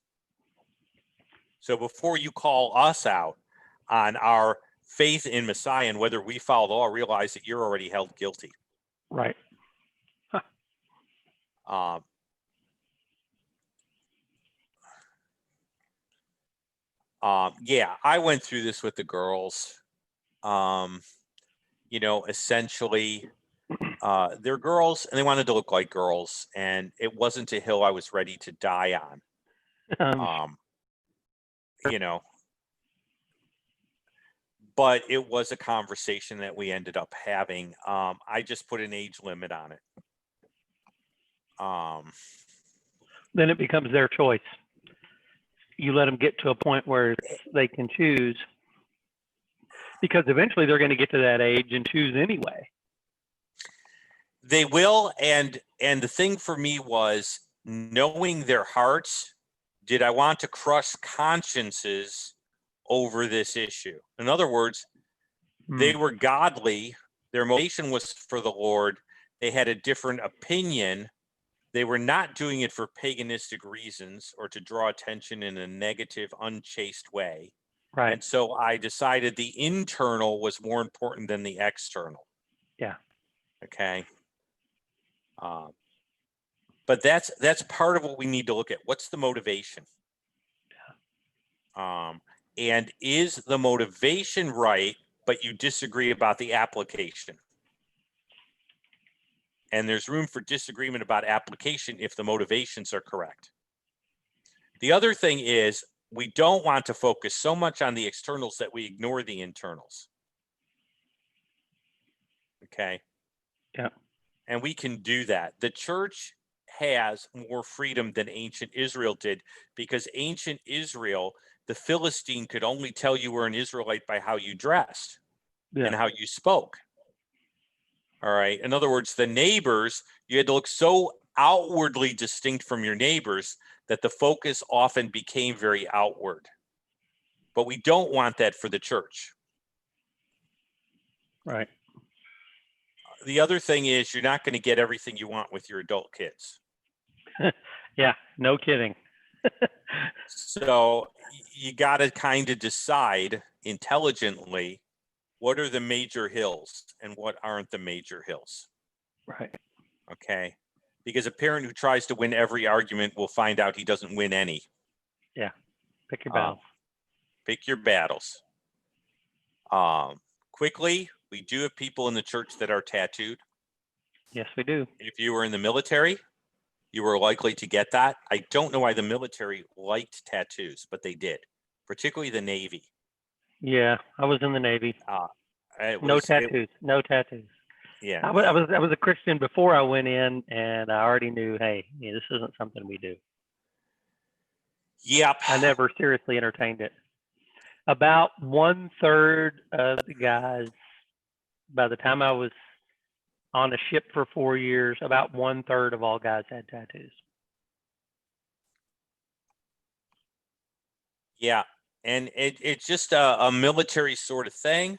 Speaker 1: So before you call us out on our faith in Messiah and whether we follow the law, realize that you're already held guilty.
Speaker 2: Right.
Speaker 1: Yeah, I went through this with the girls. Essentially, they're girls and they wanted to look like girls, and it wasn't a hill I was ready to die on. But it was a conversation that we ended up having. I just put an age limit on it.
Speaker 2: Then it becomes their choice. You let them get to a point where they can choose, because eventually they're going to get to that age and choose anyway.
Speaker 1: They will, and the thing for me was knowing their hearts. Did I want to crush consciences over this issue? In other words, they were godly. Their motivation was for the Lord. They had a different opinion. They were not doing it for paganistic reasons or to draw attention in a negative, unchaste way.
Speaker 2: Right.
Speaker 1: And so I decided the internal was more important than the external.
Speaker 2: Yeah.
Speaker 1: Okay. But that's part of what we need to look at. What's the motivation? Yeah. And is the motivation right, but you disagree about the application? And there's room for disagreement about application if the motivations are correct. The other thing is we don't want to focus so much on the externals that we ignore the internals. Okay.
Speaker 2: Yeah.
Speaker 1: And we can do that. The church has more freedom than ancient Israel did, because ancient Israel, the Philistine could only tell you were an Israelite by how you dressed and how you spoke. All right. In other words, the neighbors, you had to look so outwardly distinct from your neighbors that the focus often became very outward. But we don't want that for the church.
Speaker 2: Right.
Speaker 1: The other thing is you're not going to get everything you want with your adult kids.
Speaker 2: Yeah, no kidding.
Speaker 1: So you got to kind of decide intelligently what are the major hills and what aren't the major hills.
Speaker 2: Right.
Speaker 1: Okay. Because a parent who tries to win every argument will find out he doesn't win any.
Speaker 2: Yeah. Pick your battles.
Speaker 1: Pick your battles. Quickly, we do have people in the church that are tattooed.
Speaker 2: Yes, we do.
Speaker 1: If you were in the military, you were likely to get that. I don't know why the military liked tattoos, but they did, particularly the Navy.
Speaker 2: Yeah, I was in the Navy. No tattoos. No tattoos.
Speaker 1: Yeah.
Speaker 2: I was a Christian before I went in, and I already knew, hey, yeah, this isn't something we do.
Speaker 1: Yep.
Speaker 2: I never seriously entertained it. About 1/3 of the guys, by the time I was on a ship for 4 years, about 1/3 of all guys had tattoos.
Speaker 1: Yeah. And it's just a military sort of thing.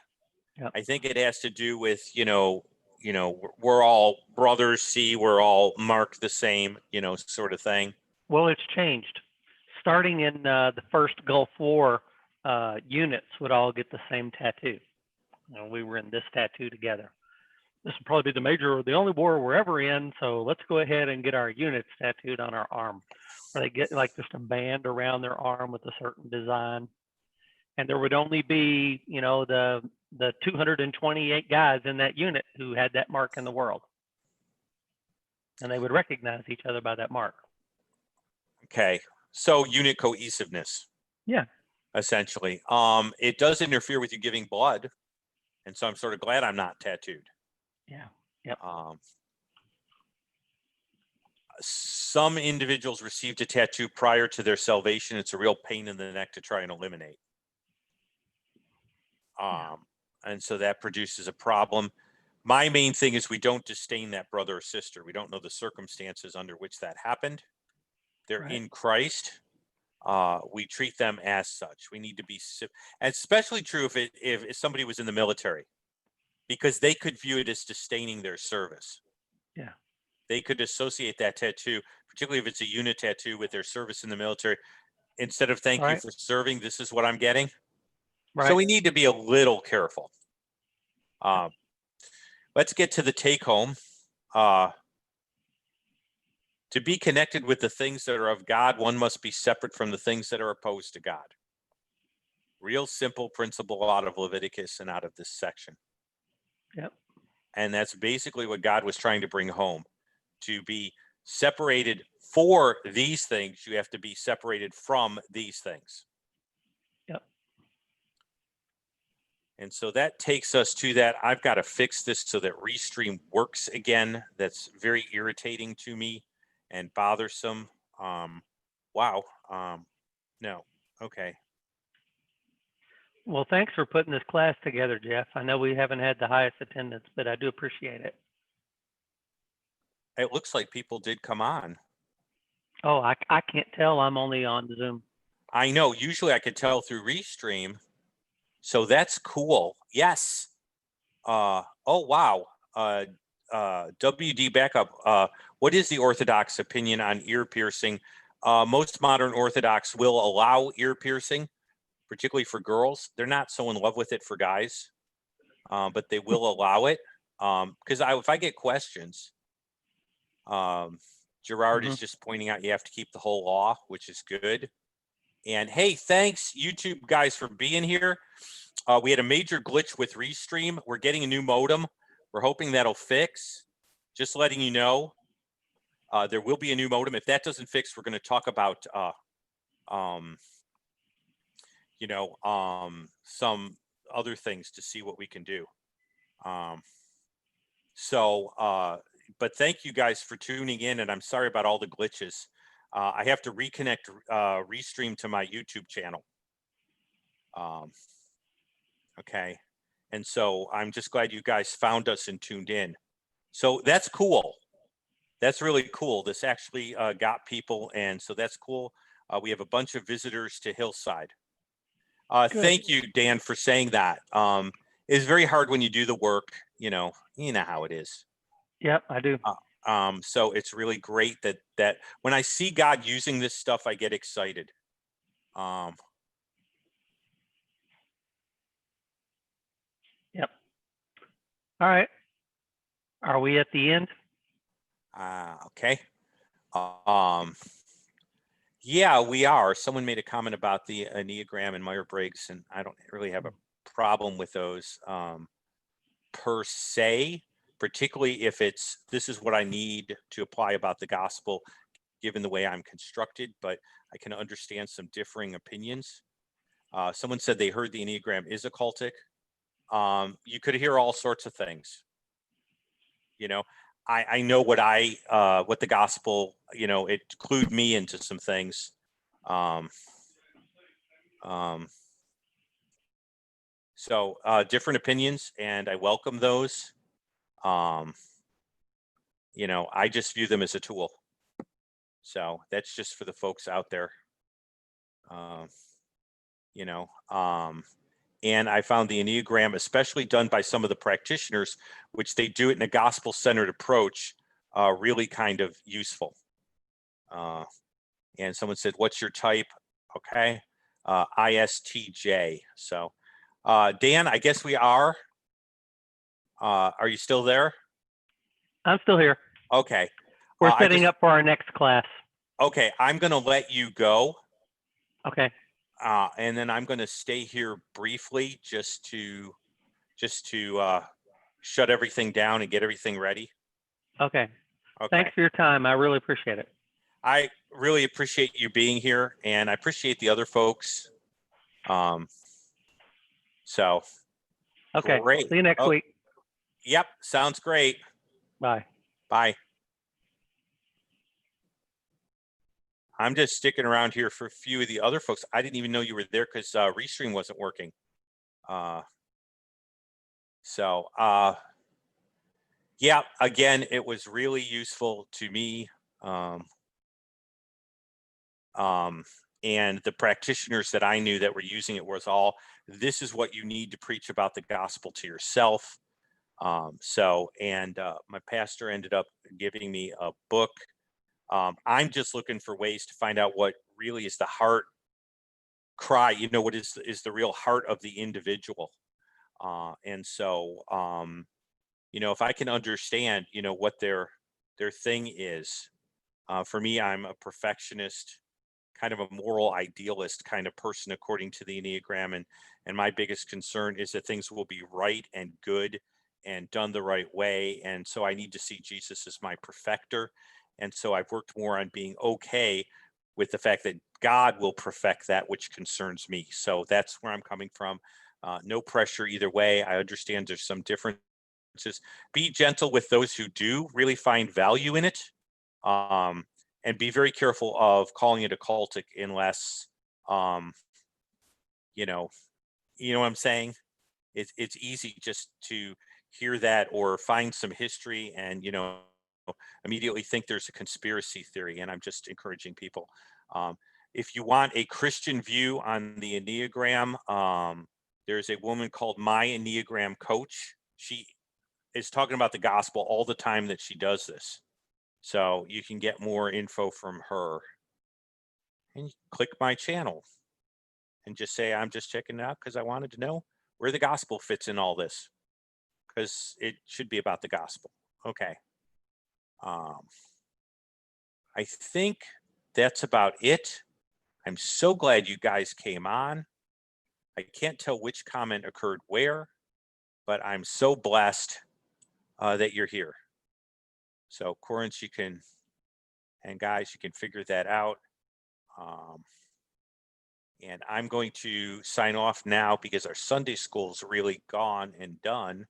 Speaker 2: Yep.
Speaker 1: I think it has to do with, we're all brothers, see, we're all marked the same, sort of thing.
Speaker 2: Well, it's changed. Starting in the first Gulf War, units would all get the same tattoo. We were in this tattoo together. This will probably be the major or the only war we're ever in, so let's go ahead and get our units tattooed on our arm. Or they get like just a band around their arm with a certain design. And there would only be, the 228 guys in that unit who had that mark in the world. And they would recognize each other by that mark.
Speaker 1: Okay. So unit cohesiveness.
Speaker 2: Yeah.
Speaker 1: Essentially. It does interfere with you giving blood. And so I'm sort of glad I'm not tattooed.
Speaker 2: Yeah. Yep.
Speaker 1: Some individuals received a tattoo prior to their salvation. It's a real pain in the neck to try and eliminate. And so that produces a problem. My main thing is we don't disdain that brother or sister. We don't know the circumstances under which that happened. They're in Christ. We treat them as such. We need to be, and especially true if somebody was in the military, because they could view it as disdaining their service.
Speaker 2: Yeah.
Speaker 1: They could associate that tattoo, particularly if it's a unit tattoo, with their service in the military. Instead of thank you for serving, this is what I'm getting. Right. So we need to be a little careful. Let's get to the take home. To be connected with the things that are of God, one must be separate from the things that are opposed to God. Real simple principle out of Leviticus and out of this section.
Speaker 2: Yep.
Speaker 1: And that's basically what God was trying to bring home. To be separated for these things, you have to be separated from these things.
Speaker 2: Yep.
Speaker 1: And so that takes us to that. I've got to fix this so that Restream works again. That's very irritating to me and bothersome. Wow. No. Okay.
Speaker 2: Well, thanks for putting this class together, Jeff. I know we haven't had the highest attendance, but I do appreciate it.
Speaker 1: It looks like people did come on.
Speaker 2: Oh, I can't tell. I'm only on Zoom.
Speaker 1: I know. Usually I could tell through Restream. So that's cool. Yes. Oh, wow. WD backup. What is the Orthodox opinion on ear piercing? Most modern Orthodox will allow ear piercing, particularly for girls. They're not so in love with it for guys, but they will allow it. Because if I get questions, Gerard is just pointing out you have to keep the whole law, which is good. And hey, thanks YouTube guys for being here. We had a major glitch with Restream. We're getting a new modem. We're hoping that'll fix. Just letting you know, there will be a new modem. If that doesn't fix, we're going to talk about, some other things to see what we can do. But thank you guys for tuning in, and I'm sorry about all the glitches. I have to reconnect Restream to my YouTube channel. Okay. And so I'm just glad you guys found us and tuned in. So that's cool. That's really cool. This actually got people, and so that's cool. We have a bunch of visitors to Hillside. Thank you, Dan, for saying that. It's very hard when you do the work. You know how it is.
Speaker 2: Yep, I do.
Speaker 1: So it's really great that when I see God using this stuff, I get excited.
Speaker 2: Yep. All right. Are we at the end?
Speaker 1: Okay. Yeah, we are. Someone made a comment about the Enneagram and Myers-Briggs, and I don't really have a problem with those per se, particularly if this is what I need to apply about the gospel, given the way I'm constructed, but I can understand some differing opinions. Someone said they heard the Enneagram is occultic. You could hear all sorts of things. I know what the gospel, it clued me into some things. So different opinions, and I welcome those. I just view them as a tool. So that's just for the folks out there. And I found the Enneagram, especially done by some of the practitioners, which they do it in a gospel-centered approach, really kind of useful. And someone said, "What's your type?" Okay, ISTJ. So, Dan, I guess we are. Are you still there?
Speaker 2: I'm still here.
Speaker 1: Okay.
Speaker 2: We're setting up for our next class.
Speaker 1: Okay, I'm going to let you go.
Speaker 2: Okay.
Speaker 1: And then I'm going to stay here briefly just to shut everything down and get everything ready.
Speaker 2: Okay.
Speaker 1: Okay.
Speaker 2: Thanks for your time. I really appreciate it.
Speaker 1: I really appreciate you being here, and I appreciate the other folks. So
Speaker 2: Okay.
Speaker 1: great.
Speaker 2: See you next week.
Speaker 1: Yep. Sounds great.
Speaker 2: Bye.
Speaker 1: Bye. I'm just sticking around here for a few of the other folks. I didn't even know you were there because Restream wasn't working. Yeah, again, it was really useful to me. And the practitioners that I knew that were using it was all, this is what you need to preach about the gospel to yourself. My pastor ended up giving me a book. I'm just looking for ways to find out what really is the heart cry, what is the real heart of the individual. If I can understand, what their thing is, for me, I'm a perfectionist, kind of a moral idealist kind of person, according to the Enneagram. And my biggest concern is that things will be right and good and done the right way. And so I need to see Jesus as my perfecter. And so I've worked more on being okay with the fact that God will perfect that which concerns me. So that's where I'm coming from. No pressure either way. I understand there's some differences. Be gentle with those who do really find value in it. And be very careful of calling it occultic unless, you know what I'm saying? It's easy just to hear that or find some history and, immediately think there's a conspiracy theory. And I'm just encouraging people. If you want a Christian view on the Enneagram, there's a woman called My Enneagram Coach. She is talking about the gospel all the time that she does this. So you can get more info from her. And click my channel and just say, I'm just checking it out because I wanted to know where the gospel fits in all this, because it should be about the gospel. Okay. I think that's about it. I'm so glad you guys came on. I can't tell which comment occurred where, but I'm so blessed that you're here. So Corinth, and guys, you can figure that out. And I'm going to sign off now because our Sunday school's really gone and done.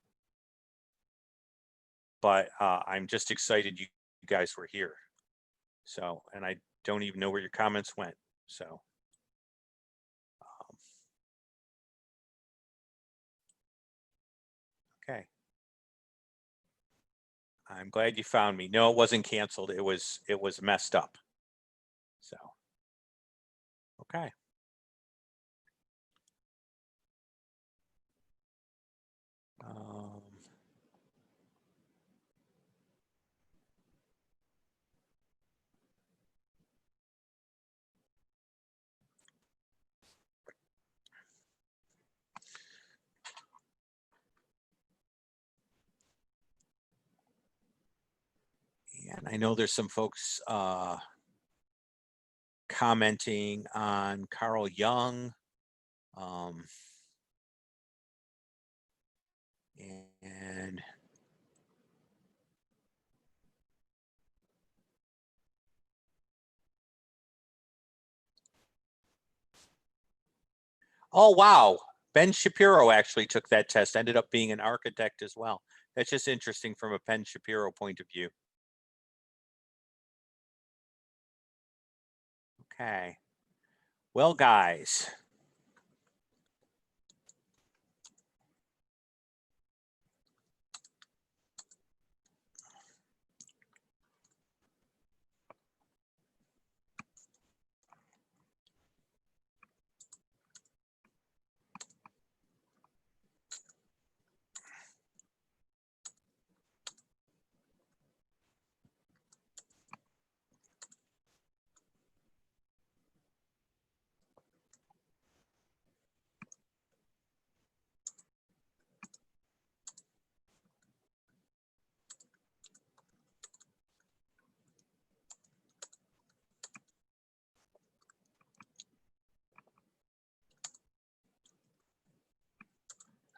Speaker 1: But I'm just excited you guys were here. So, and I don't even know where your comments went. So, okay. I'm glad you found me. No, it wasn't canceled. It was messed up. So, okay. And I know there's some folks commenting on Carl Jung. And oh, wow. Ben Shapiro actually took that test, ended up being an architect as well. That's just interesting from a Ben Shapiro point of view. Okay. Well, guys.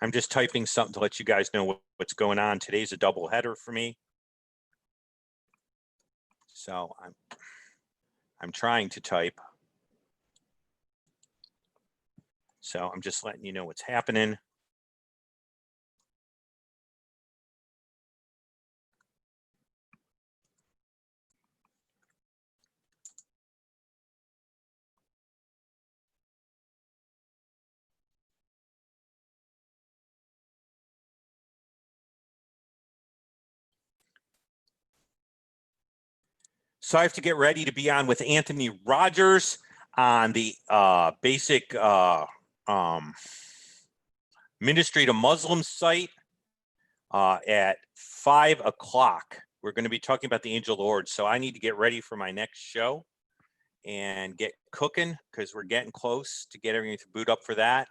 Speaker 1: I'm just typing something to let you guys know what's going on. Today's a double header for me. So I'm trying to type. So I'm just letting you know what's happening. So I have to get ready to be on with Anthony Rogers on the basic Ministry to Muslims site at 5 o'clock. We're going to be talking about the angel of the Lord. So I need to get ready for my next show and get cooking because we're getting close to get everything to boot up for that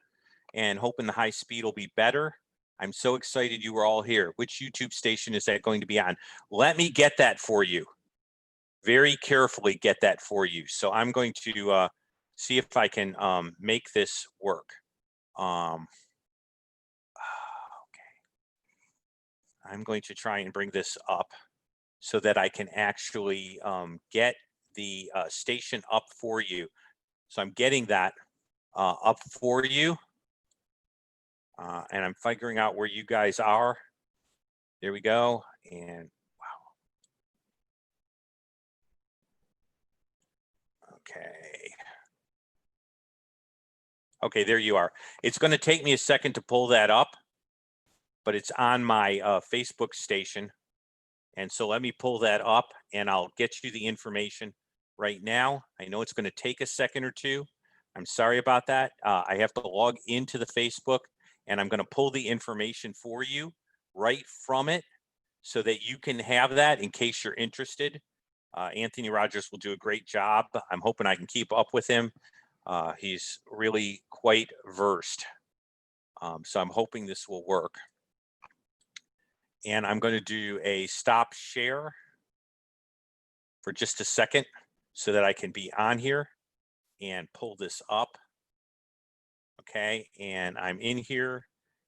Speaker 1: and hoping the high speed will be better. I'm so excited you were all here. Which YouTube station is that going to be on? Let me get that for you. Very carefully get that for you. So I'm going to see if I can make this work. Okay. I'm going to try and bring this up so that I can actually get the station up for you. So I'm getting that up for you. And I'm figuring out where you guys are. There we go. And wow. Okay. Okay, there you are. It's going to take me a second to pull that up, but it's on my Facebook station. And so let me pull that up and I'll get you the information right now. I know it's going to take a second or two. I'm sorry about that. I have to log into the Facebook and I'm going to pull the information for you right from it so that you can have that in case you're interested. Anthony Rogers will do a great job. I'm hoping I can keep up with him. He's really quite versed. So I'm hoping this will work. And I'm going to do a stop share for just a second so that I can be on here and pull this up. Okay, and I'm in here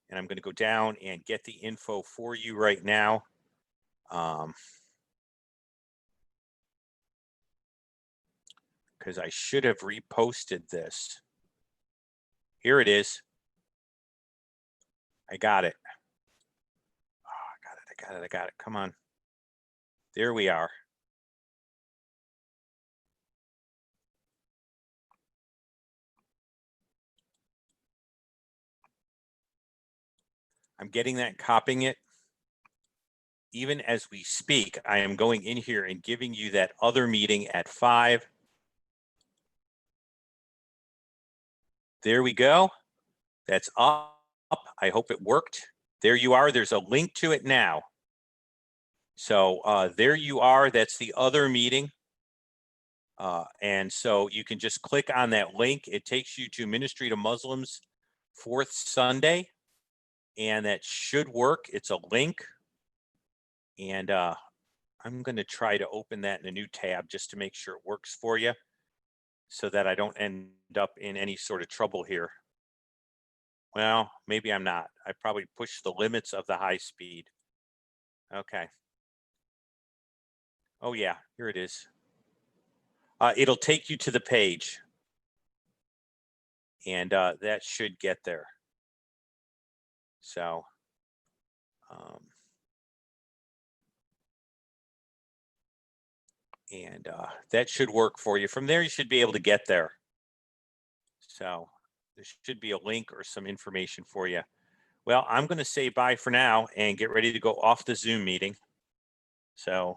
Speaker 1: and I'm going to go down and get the info for you right now. Because I should have reposted this. Here it is. I got it. Oh, I got it. Come on. There we are. I'm getting that, copying it. even as we speak, I am going in here and giving you that other meeting at 5. There we go. That's up. I hope it worked. There you are. There's a link to it now. So there you are. That's the other meeting. And so you can just click on that link. It takes you to Ministry to Muslims 4th Sunday. And that should work. It's a link. And I'm going to try to open that in a new tab just to make sure it works for you so that I don't end up in any sort of trouble here. Well, maybe I'm not. I probably pushed the limits of the high speed. Okay. Oh yeah, here it is. It'll take you to the page. And that should get there. So, and that should work for you. From there, you should be able to get there. So there should be a link or some information for you. Well, I'm going to say bye for now and get ready to go off the Zoom meeting. So,